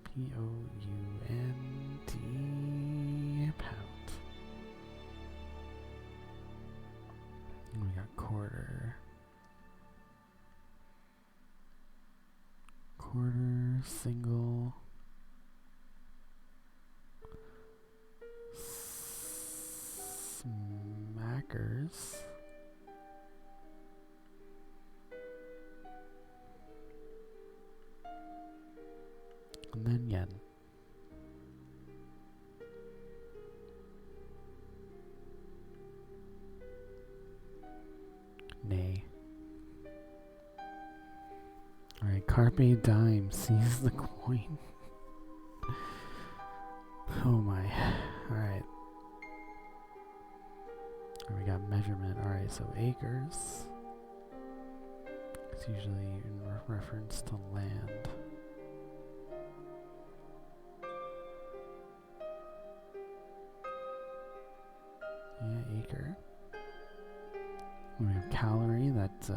P-O-U-N-D. Pound. And we got quarter. Quarter, single. Smackers. And then yen. Nay. Alright, carpe dime. Seize the coin. Oh my. Alright. We got measurement. Alright, so acres. It's usually in reference to land. Yeah, acre. We have calorie, that's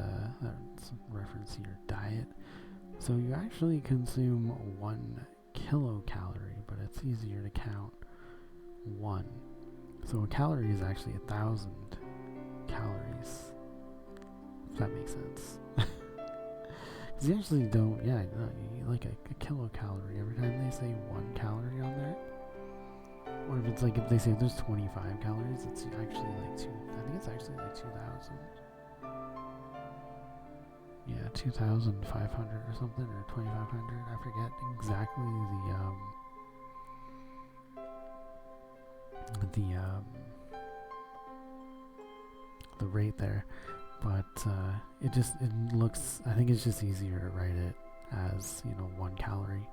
reference to your diet. So you actually consume 1 kilocalorie but it's easier to count 1. So a calorie is actually 1,000 calories. If that makes sense. Because you actually don't, yeah, no, you eat like a kilocalorie every time they say 1 calorie on there. Or if it's like, if they say there's 25 calories, it's actually like I think it's actually like 2,000. Yeah, 2,500 or something, or 2,500. I forget exactly the rate there, but it looks. I think it's just easier to write it as 1 calorie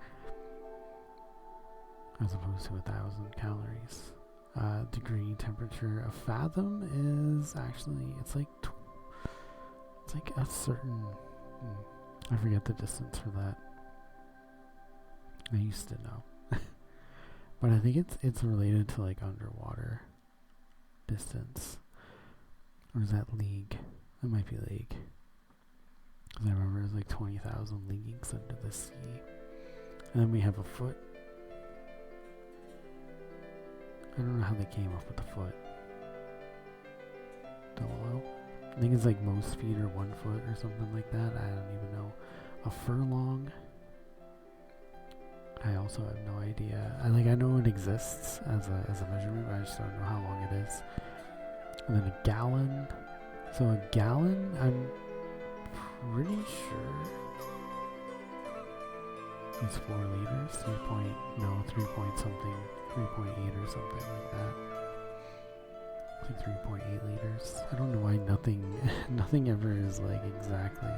as opposed to 1,000 calories. Degree temperature. A fathom is actually it's like a certain. I forget the distance for that. I used to know. But I think it's related to like underwater distance. Or is that league? That might be league. Because I remember it was like 20,000 leagues under the sea. And then we have a foot. I don't know how they came up with the foot. Don't know. I think it's like most feet are 1 foot or something like that. I don't even know. A furlong. I also have no idea. I know it exists as a measurement, but I just don't know how long it is. And then a gallon. So a gallon, I'm pretty sure it's 4 liters. 3 point something. 3.8 or something like that. I think 3.8 liters. I don't know why nothing ever is like exactly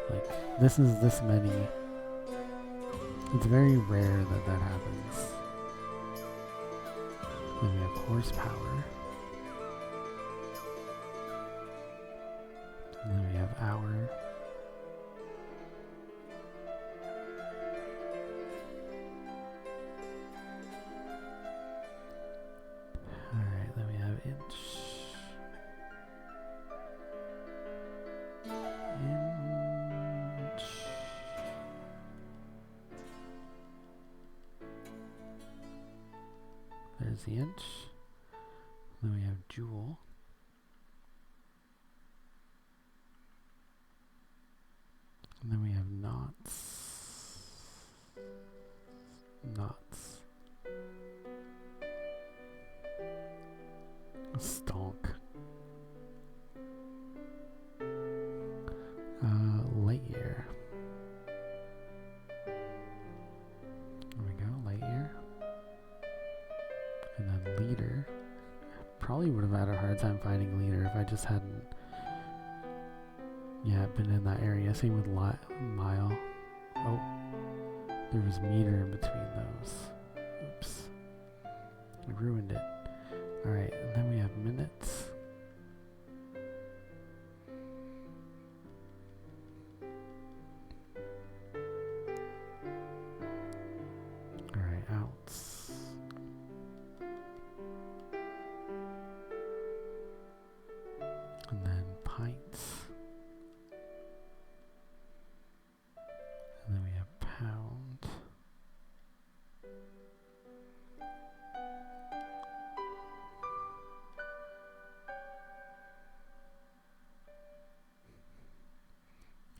like this is this many. It's very rare that happens. Then we have horsepower. And then we have hour. Alright, then we have inch. There's the inch. Then we have joule. And then we have knots. Stonk. Light year. There we go, light year. And then liter. Probably would have had a hard time finding liter if I just hadn't been in that area. Same with mile. Oh, there was meter in between those. Oops. I ruined it. Alright, and then we have minutes. Alright, ounce. And then pints. And then we have pound.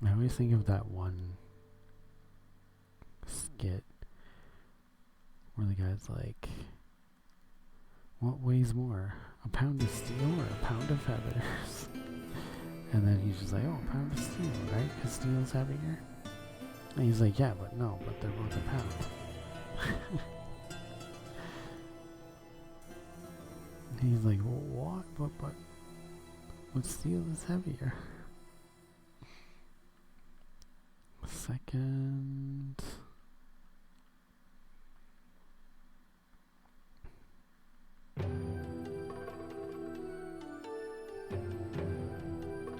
I always think of that one skit where the guy's like, what weighs more, a pound of steel or a pound of feathers? And then he's just like, oh, a pound of steel, right? Because steel is heavier. And he's like, yeah, but no, but they're both a pound. And he's like, well, what? What steel is heavier? Second.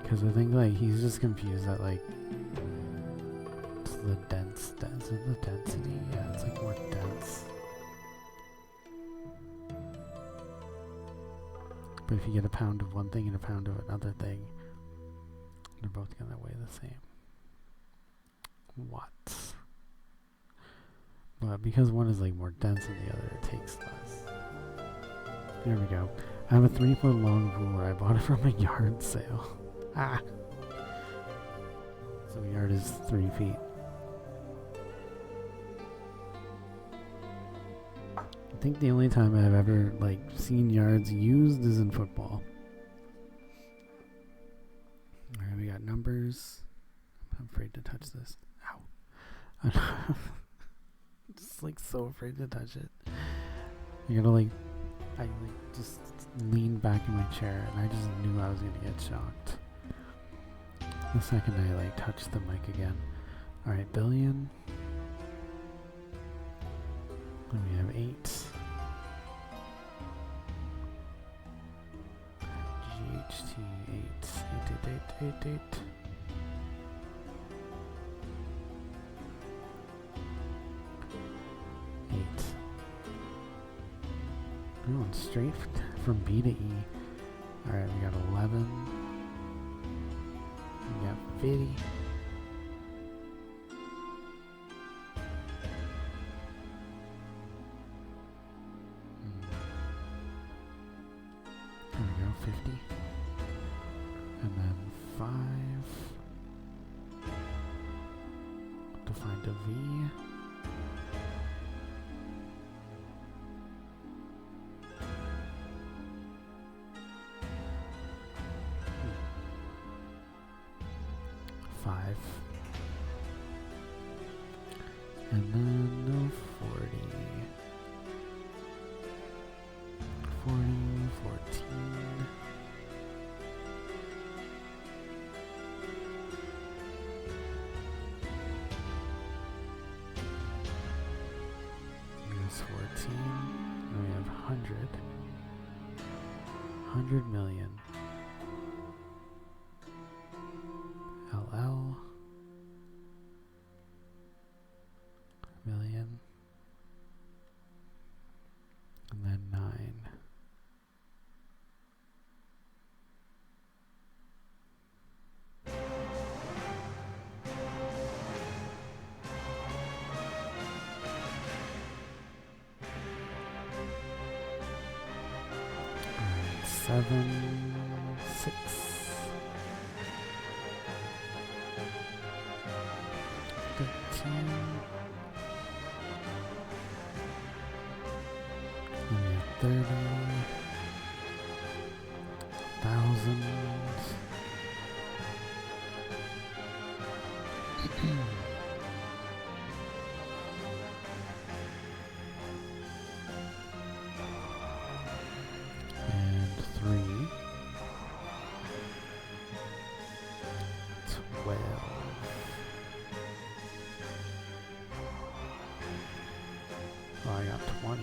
Because I think like he's just confused that like it's the is it the density? Yeah, it's like more dense. But if you get a pound of one thing and a pound of another thing, they're both gonna weigh the same. Watts. But But because one is like more dense than the other, it takes less. There we go. I have a 3-foot long ruler. I bought it from a yard sale. Ah! So a yard is 3 feet. I think the only time I've ever like seen yards used is in football. Alright, we got numbers. I'm afraid to touch this. Ow. I'm just like so afraid to touch it. I gotta like, I like just leaned back in my chair and I just knew I was gonna get shocked. The second I like touched the mic again. Alright, billion. And we have 8. GHT 8. 8. 8. We're going straight from B to E. Alright, we got 11. We got 50. There we go, 50. And then 5. To find a V. And then 40. 14. Here's 14. And we have 100. 100 million. LL. Million. And then 9. Alright, 7, 6. 13. And we have 30. Thousands. And 3. 12. Oh, I got 20.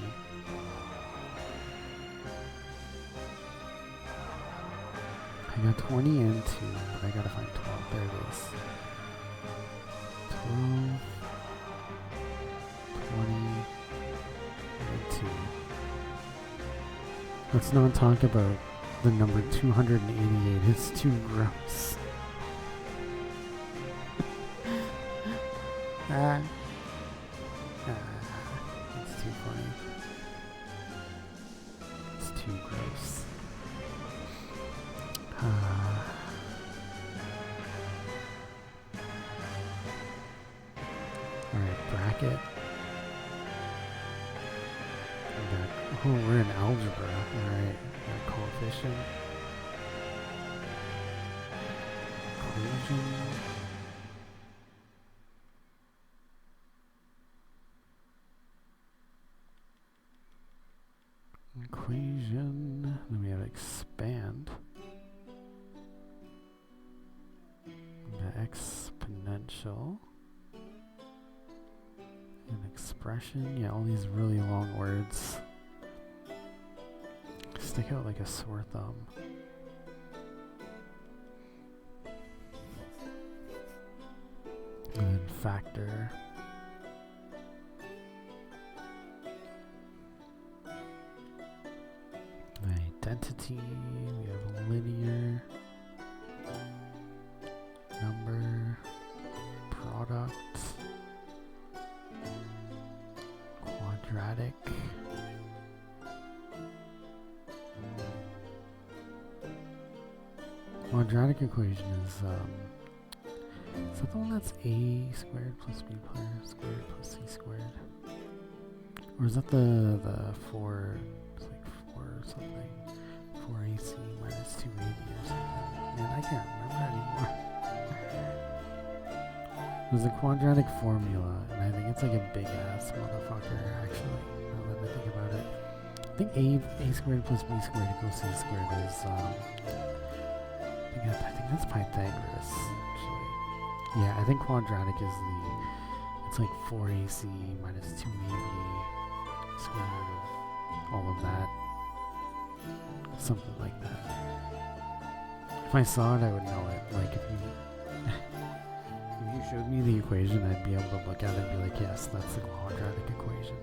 I got 20 and 2, but I gotta find 12. There it is. 12, 20, and 2. Let's not talk about the number 288. It's too gross. It's too funny. It's too gross. Alright, bracket. Oh, we're in algebra. Alright, coefficient. Equation. Then we have expand. The exponential. An expression. Yeah, all these really long words. Stick out like a sore thumb. And then factor. Identity, we have linear, number, product, quadratic equation is that the one that's a squared plus b squared plus c squared? Or is that the 4, it's like 4 or something, 4ac minus 2ab or something? Man, I can't remember anymore. It was a quadratic formula, and I think it's like a big ass motherfucker, actually, now that I think about it. I think a squared plus b squared equals c squared is, I think that's Pythagoras, actually. Yeah, I think quadratic is it's like 4ac minus 2ab square root of all of that. Something like that. If I saw it, I would know it. Like, if you showed me the equation, I'd be able to look at it and be like, yes, that's the quadratic equation.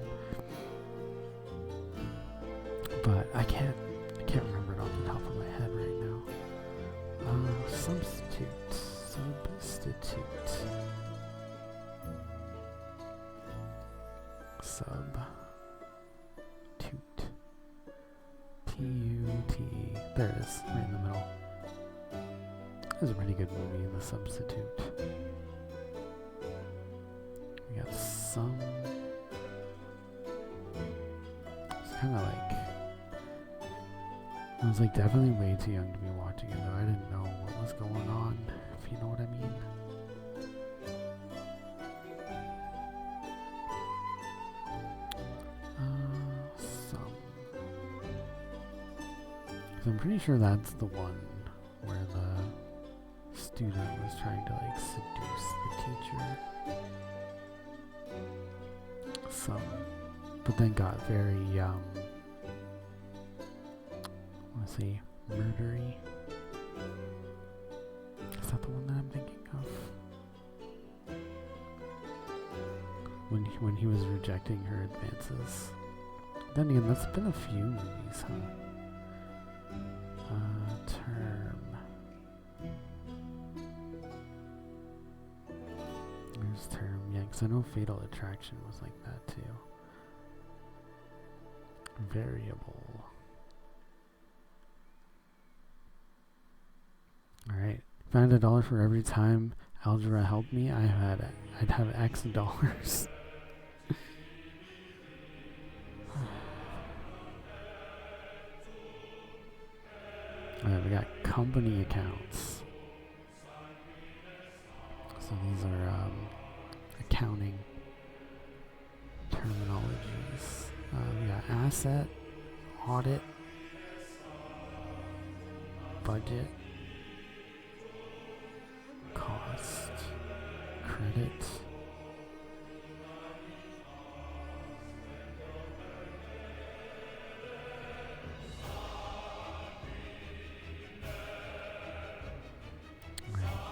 But I can't remember it off the top of my head right now. Substitute. T-U-T. There it is, right in the middle. It was a pretty good movie, The Substitute. We got some. It's kind of like, I was like definitely way too young to be watching it though. I didn't know what was going on, if you know what I mean. I'm pretty sure that's the one where the student was trying to like seduce the teacher. But then got very, I want to say murdery. Is that the one that I'm thinking of? When he was rejecting her advances. Then again, that's been a few movies, huh? Term. There's term, yeah, because I know Fatal Attraction was like that too. Variable. Alright. If I had $1 for every time algebra helped me, I'd have X dollars. Alright, we got company accounts. So these are accounting terminologies. We got asset, audit, budget, cost, credit,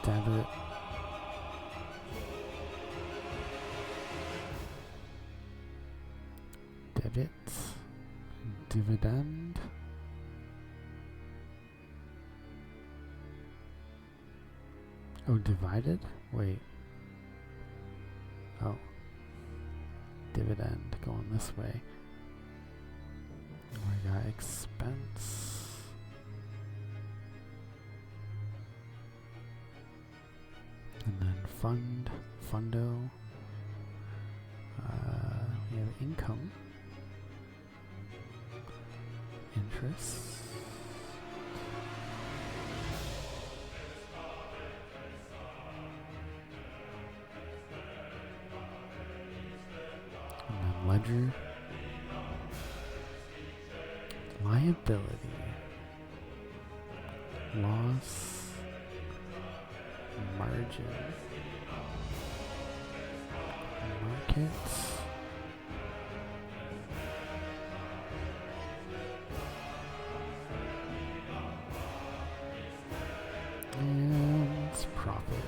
debit, dividend, oh, divided? Wait. Oh. Dividend going this way. We got expense. And then fundo. We have income, interest, and then ledger, liability, loss, margin, markets, and profit.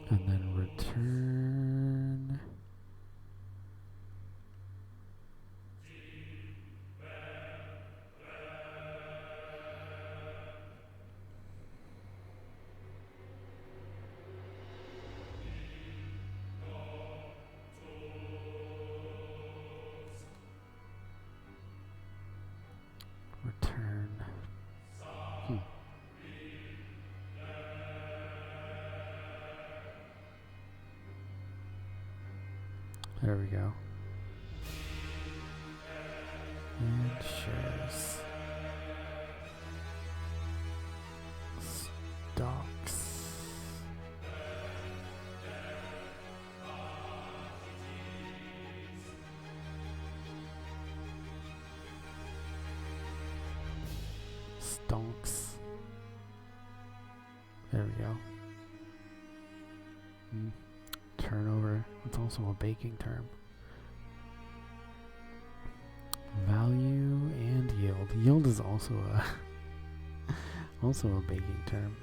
And then return. There we go. And shares. Stocks. Stonks. There we go. Turnover. It's also a baking term. Value and yield. Yield is also a baking term.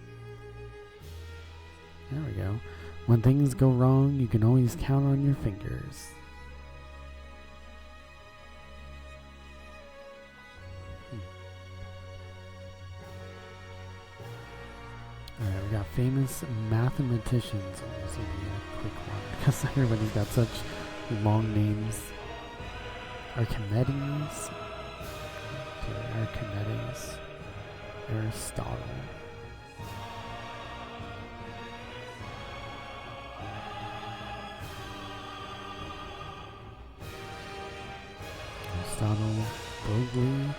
There we go. When things go wrong, you can always count on your fingers. Alright, we got famous mathematicians. This will be a quick one because everybody's got such long names. Archimedes. Archimedes. Aristotle. Aristotle. POWGI.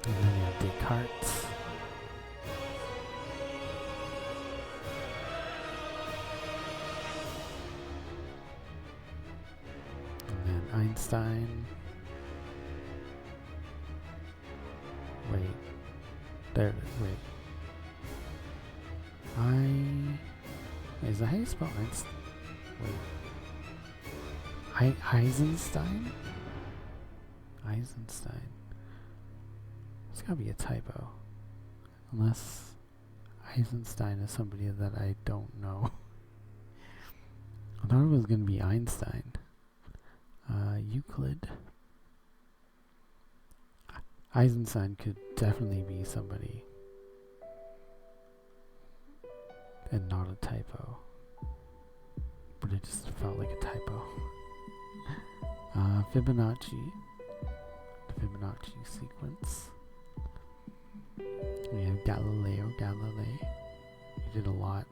And then we have Descartes. And then Einstein. Wait. There it is. Wait. Is that how you spell Einstein? Wait. Eisenstein? Eisenstein. There's gotta be a typo. Unless Eisenstein is somebody that I don't know. I thought it was gonna be Einstein. Euclid. Eisenstein could definitely be somebody. And not a typo. But it just felt like a typo. Fibonacci. The Fibonacci sequence. We have Galileo Galilei. He did a lot.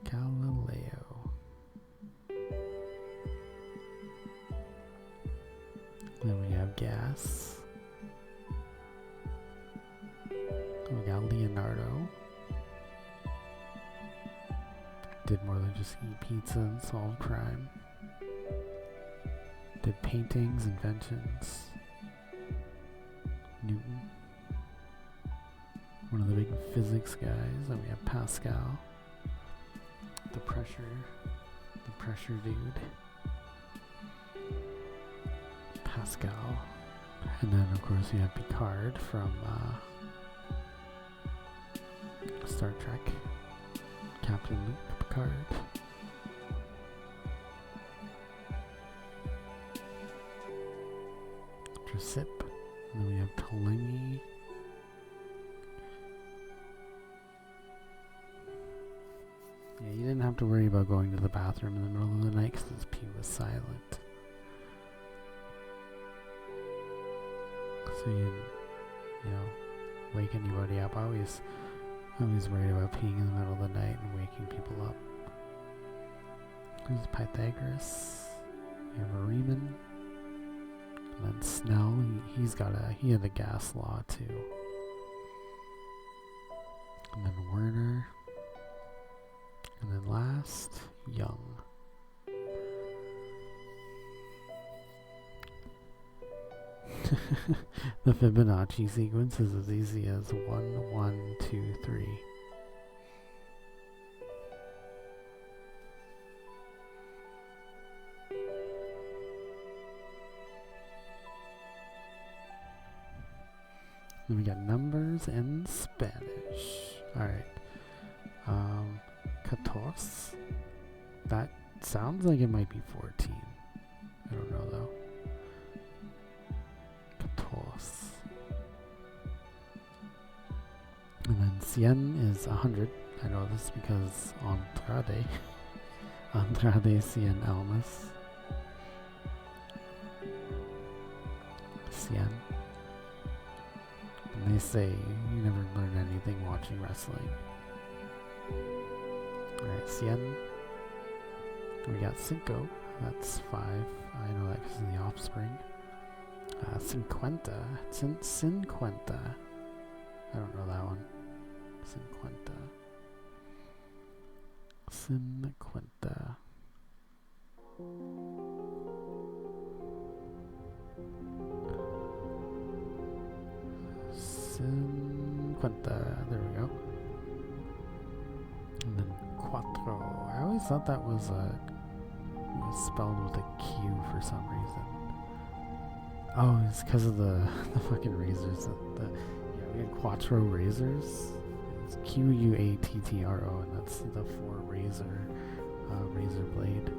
Galileo. Then we have gas. We got Leonardo. Did more than just eat pizza and solve crime. Did paintings, inventions. Newton. One of the big physics guys. Then we have Pascal. The pressure dude. Pascal. And then of course we have Picard from Star Trek. Captain Luke Picard. Drasip. And then we have Ptolemy. Yeah, you didn't have to worry about going to the bathroom in the middle of the night because his pee was silent. So you know, wake anybody up. I always worried about peeing in the middle of the night and waking people up. There's Pythagoras. You have Riemann. And then Snell. He had a gas law too. And then Werner. And then last, Young. The Fibonacci sequence is as easy as 1, 1, 2, 3. Then we got numbers and Spanish. Alright. 14. That sounds like it might be 14. I don't know though. 14. And then 100 is 100. I know this because Andrade 100 Almas. 100. They say you never learn anything watching wrestling. Alright, Cien. We got Cinco. That's 5. I know that because of the offspring. Cinquenta. Cinquenta. I don't know that one. Cinquenta. Cinquenta. Cinquenta. There we go. And then Cuatro. I always thought that was spelled with a Q for some reason. Oh, it's because of the fucking razors. Yeah, we had Quattro razors. It's Quattro, and that's the 4 razor blade.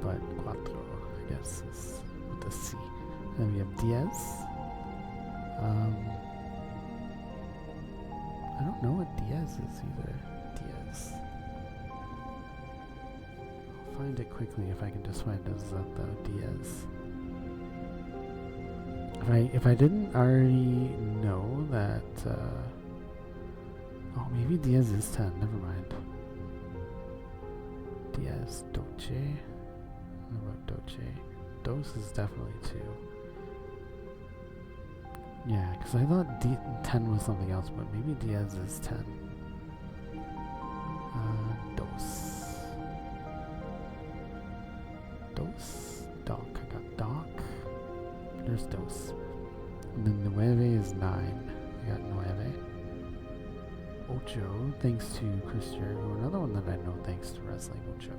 But Quattro, I guess, is with the C. Then we have Diaz. I don't know what Diaz is either. Diaz. I'll find it quickly if I can just find the Diaz. If I didn't already know that, oh, maybe Diaz is 10. Never mind. Diaz, Doce. What about Doce? Dos is definitely 2. Yeah, because I thought 10 was something else, but maybe Diaz is 10. Dos. Dos. Doc. I got Doc. There's Dos. And then Nueve is 9. I got Nueve. Ocho, thanks to Chris Jericho. Another one that I know thanks to Wrestling Ocho.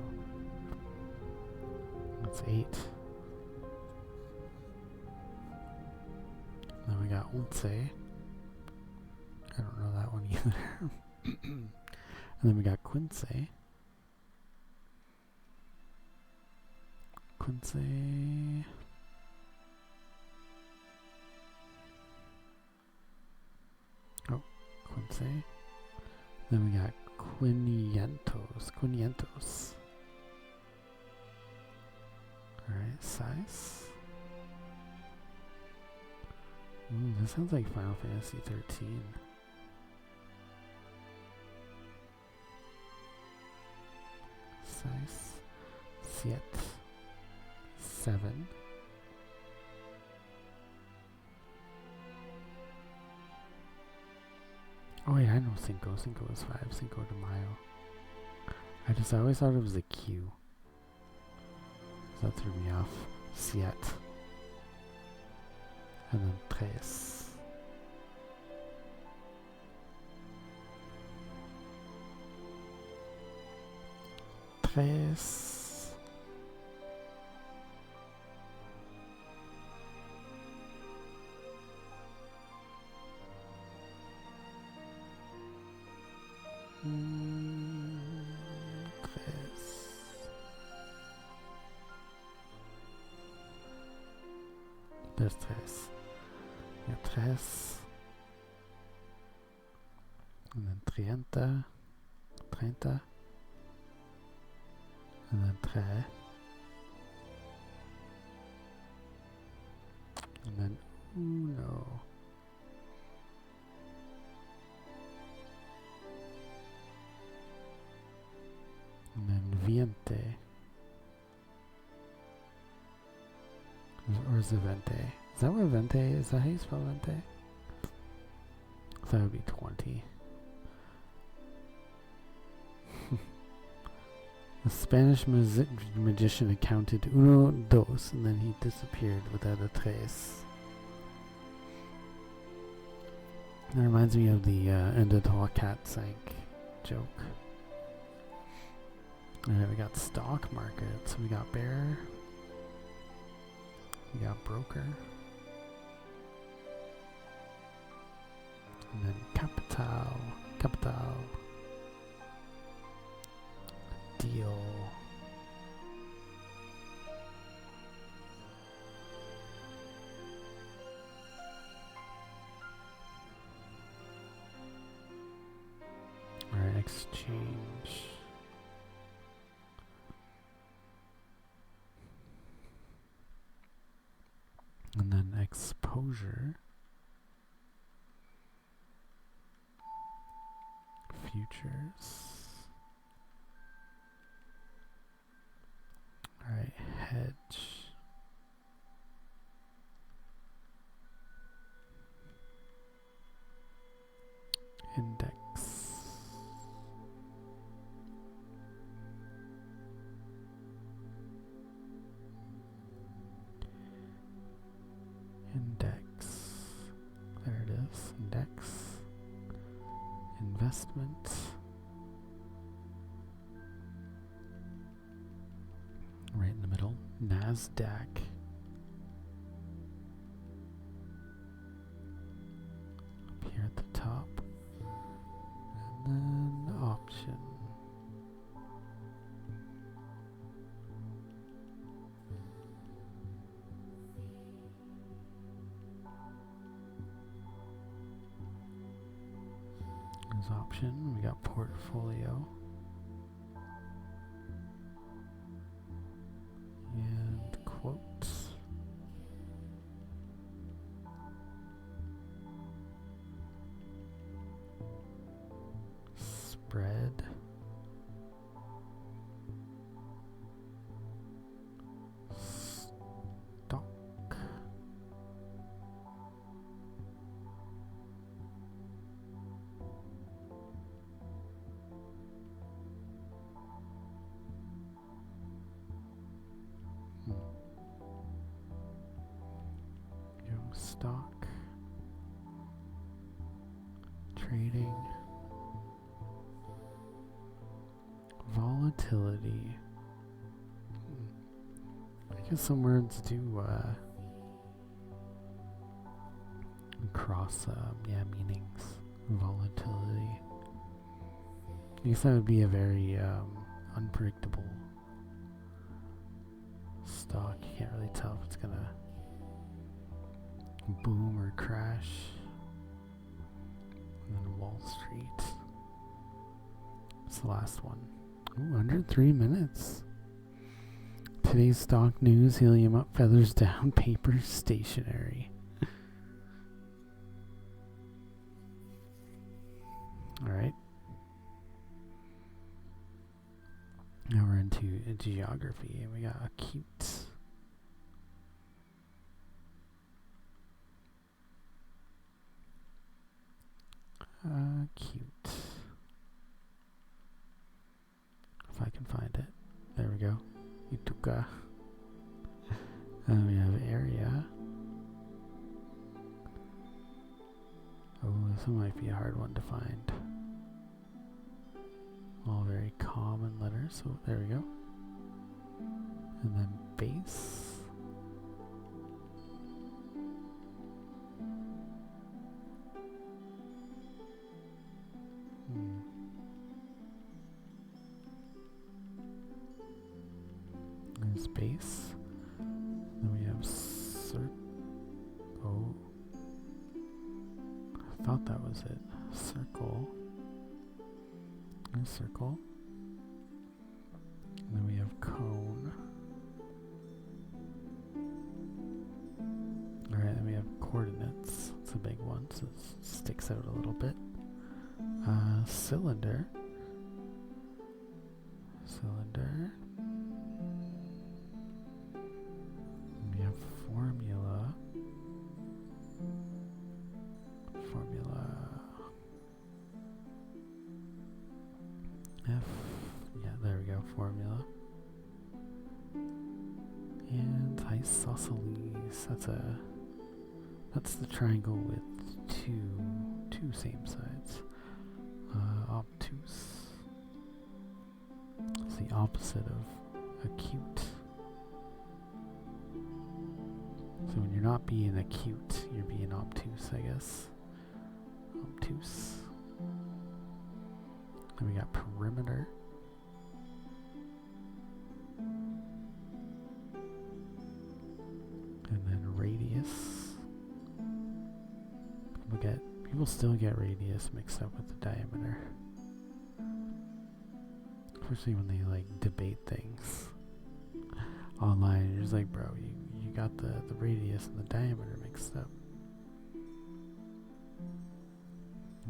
That's 8. Then we got Once. I don't know that one either. And then we got Quince. Quince. Oh, Quince. Then we got Quinientos. Alright, size. Ooh, this sounds like Final Fantasy 13. Size. 7. Oh wait, I know Cinco. Cinco is 5. Cinco de Mayo. I always thought it was a Q. So that threw me off. 7. And then 3. 3. There's 3. Yeah, 3. And then 30. And then 3. And then uno. And then viente. Or is it vente? Is that what vente is? Is that how you spell vente? So that would be 20. The Spanish magician accounted uno, dos, and then he disappeared without a trace. That reminds me of the end of the cat sank joke. Alright, we got stock market. So we got bear. We got broker. And then capital. Deal. Alright, exchange. And then exposure. Futures. Alright, hedge. Index. Index. There it is. Index. Investment. Right in the middle. NASDAQ. Up here at the top. And then option. There's option. We got portfolio. And quotes. Spread. Stock. Stock. Trading. Volatility. I guess some words do cross meanings. Volatility. I guess that would be a very unpredictable stock. You can't really tell if it's gonna boom or crash. And then Wall Street. It's the last one. Ooh, under 3 minutes. Today's stock news: helium up, feathers down, paper stationary. Alright. Now we're into geography, and we got acute. Cute. If I can find it. There we go. Ituka. And we have area. Oh, this one might be a hard one to find. All very common letters. So there we go. And then base. There's base. Then we have oh, I thought that was it. Circle. There's circle. And then we have cone. Alright, then we have coordinates. It's a big one, so it sticks out a little bit. Cylinder. Cylinder. We have formula. Formula. F. Yeah, there we go. Formula. And isosceles. That's the triangle with two same sides. Obtuse. It's the opposite of acute. So when you're not being acute, you're being obtuse, I guess. Obtuse. Then we got perimeter. And then radius. People still get radius mixed up with the diameter. Especially when they like debate things online. You're just like, bro, you got the radius and the diameter mixed up.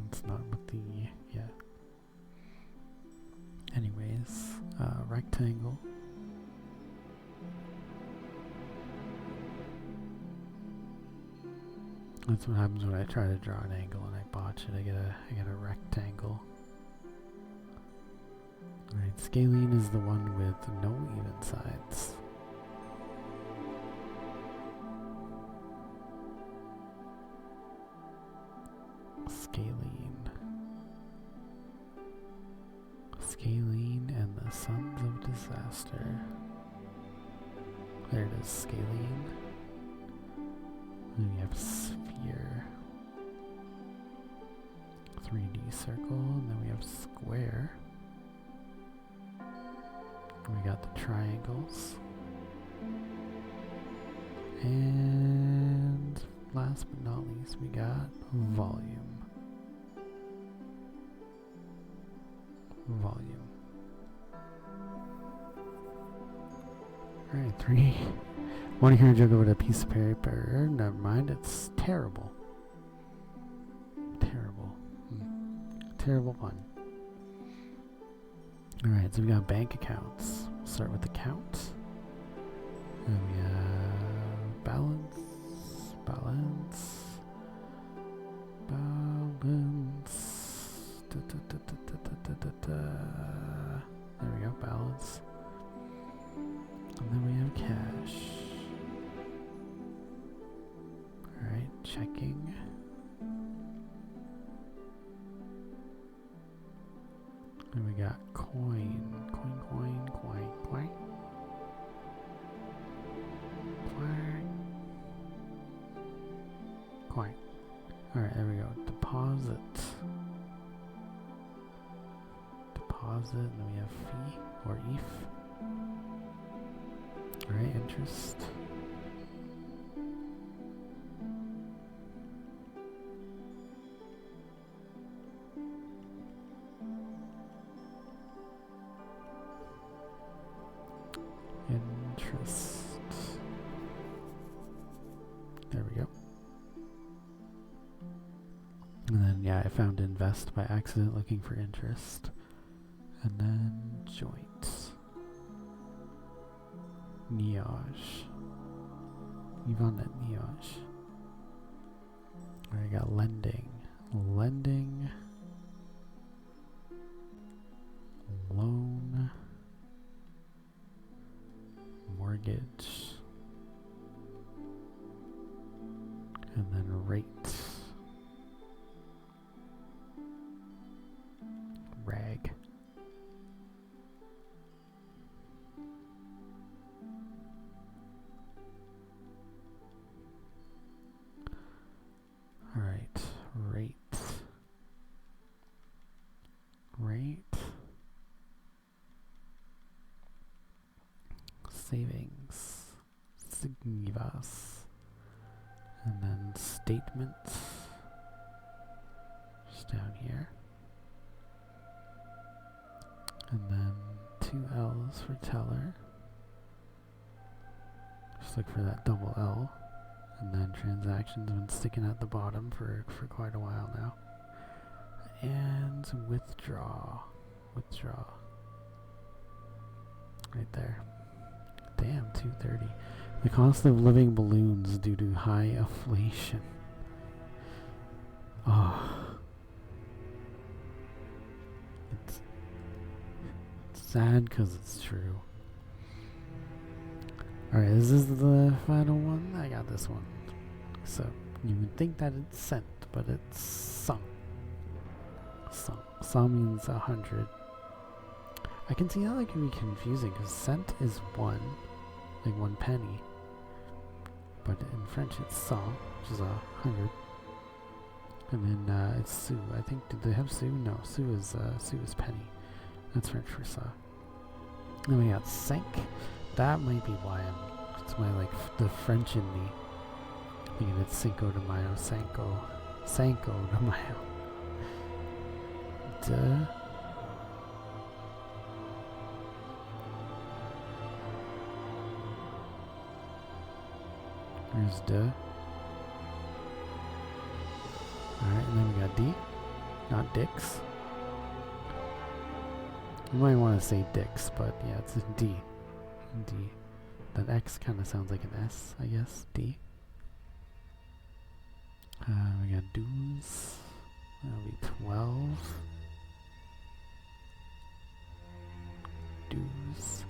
It's not with the, yeah. Anyways, rectangle. That's what happens when I try to draw an angle and I botch it. I get a rectangle. Alright, scalene is the one with no even sides. Scalene. Scalene and the Sons of Disaster. There it is, scalene. Then we have sphere. 3D circle, and then we have square. We got the triangles. And last but not least, we got volume. Volume. Alright, 3. Want to hear a joke about a piece of paper? Never mind, it's terrible. Terrible. Terrible pun. Alright, so we got bank accounts. We'll start with account. And we have balance. Balance. There we go, balance. And then we have cash. Alright, checking. And we got coin. Coin. Alright, there we go. Deposit. And then we have fee or EIF. Alright, interest. There we go. And then, yeah, I found invest by accident looking for interest. And then joint. Niage. Yvonne Niage. I got lending. Lending. Loan. Mortgage. And then rate. Rag. Alright, rate. Savings. Signivas. And then statement. Just down here. And then 2 L's for teller. Just look for that double L. And then transactions been sticking at the bottom for quite a while now. And withdraw. Right there. Damn, 230. The cost of living balloons due to high inflation. Oh. It's sad because it's true. Alright, this is the final one. I got this one. So, you would think that it's cent, but it's sum. Sum means 100. I can see how that can be confusing because cent is 1, like 1 penny. But in French it's sou, which is 100. And then it's sou. I think, did they have sou? No, sou is penny. That's French for sou. Then we got cinq. That might be why it's my, like, the French in me. Thinking it's Cinco de Mayo, Cinco de Mayo. Duh. There's duh. Alright, and then we got D, not dicks. You might want to say dicks, but yeah, it's a D. D. That X kind of sounds like an S, I guess. D. We got dues. That'll be 12. Dues.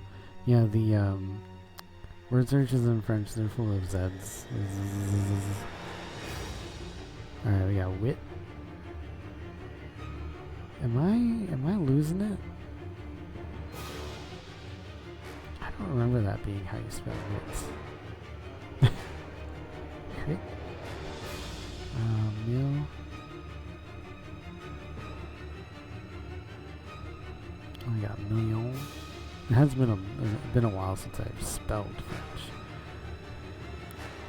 Yeah, the word searches in French, they're full of Z's. Alright, we got wit. Am I losing it? I don't remember that being how you spell wits. Crit. Mill. I got million. It has been a while since I've spelled French.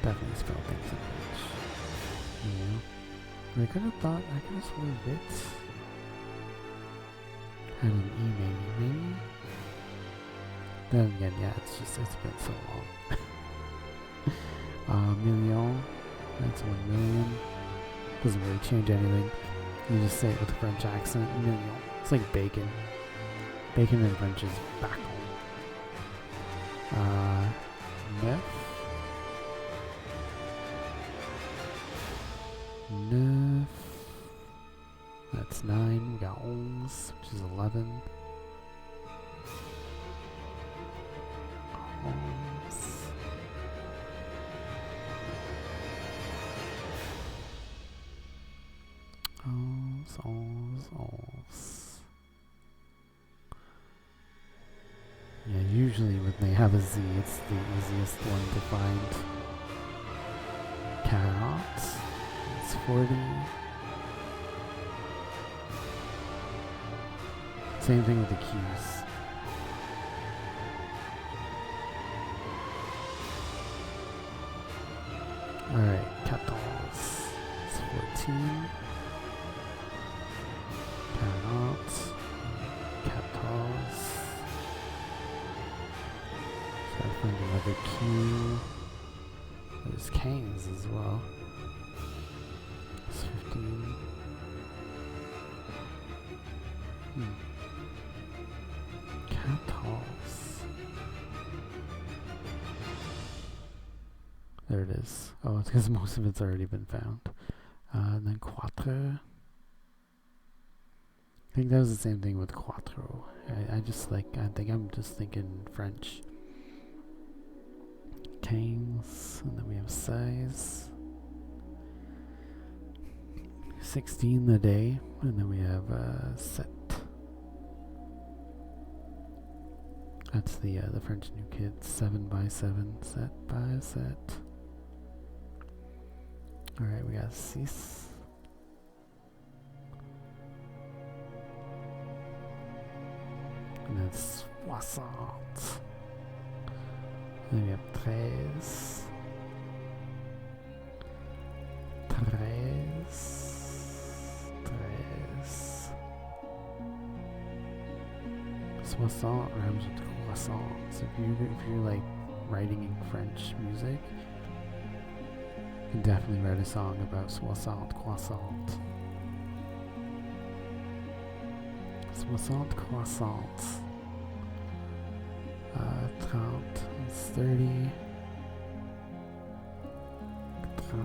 Definitely spelled things in French. Yeah. I could have thought I could have sworn bits. Had an E maybe. Then again, yeah, it's been so long. Million. That's 1 million. Doesn't really change anything. You just say it with a French accent. Million. It's like bacon. Bacon in French is bacon. Neuf. Neuf. That's 9. We got 11, which is 11. 11. Yeah, usually when they have a Z, it's the easiest one to find. Carrot. It's 40. Same thing with the Q's. Alright, 14. It's 14. Carrot. 14. Try to find another Q. There's K's as well. It's 15. 14. There it is. Oh, it's because most of it's already been found. And then quatre. I think that was the same thing with quattro. I think I'm just thinking French. Quinze, and then we have size. 16 the day, and then we have set. That's the French New Kids 7x7 set by set. All right, we got six. And then soixante. And then we have 13. 13. 60 rhymes with croissant. So if you're like writing in French music, you can definitely write a song about 60 croissant. 60 croissant. 30 is 30. 30.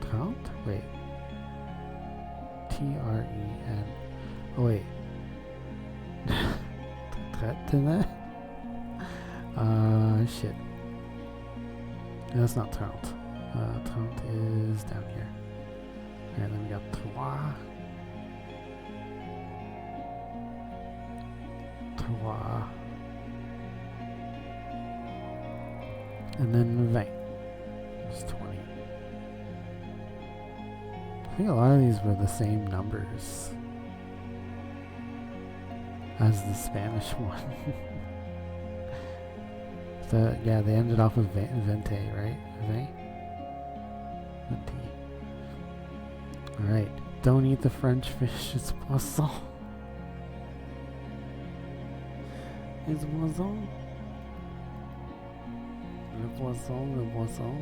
30? Wait. T-R-E-N. Oh wait. Trente? Shit. No, that's not 30. 30 is down here. And then we got 3. 3. And then 20. It's 20. I think a lot of these were the same numbers as the Spanish one. So yeah, they ended off with vente, right? Vente. Alright, don't eat the French fish, it's poisson. It's poisson. Le poisson, le poisson.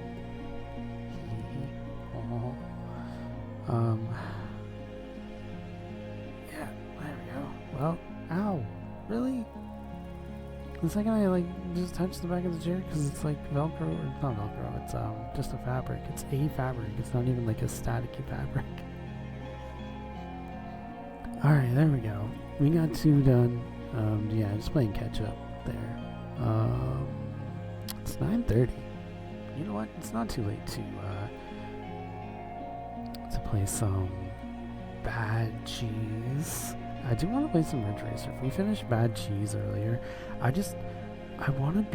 Yeah, there we go. Well, ow, really? The second I like just touch the back of the chair, because it's like Velcro, or not Velcro, it's just a fabric. It's a fabric. It's not even like a staticky fabric. Alright, there we go. We got 2 done. Yeah, just playing catch up there. It's 9:30. You know what? It's not too late to play some Bad Cheese. I do want to play some Ridge Racer. If we finished Bad Cheese earlier, I want to be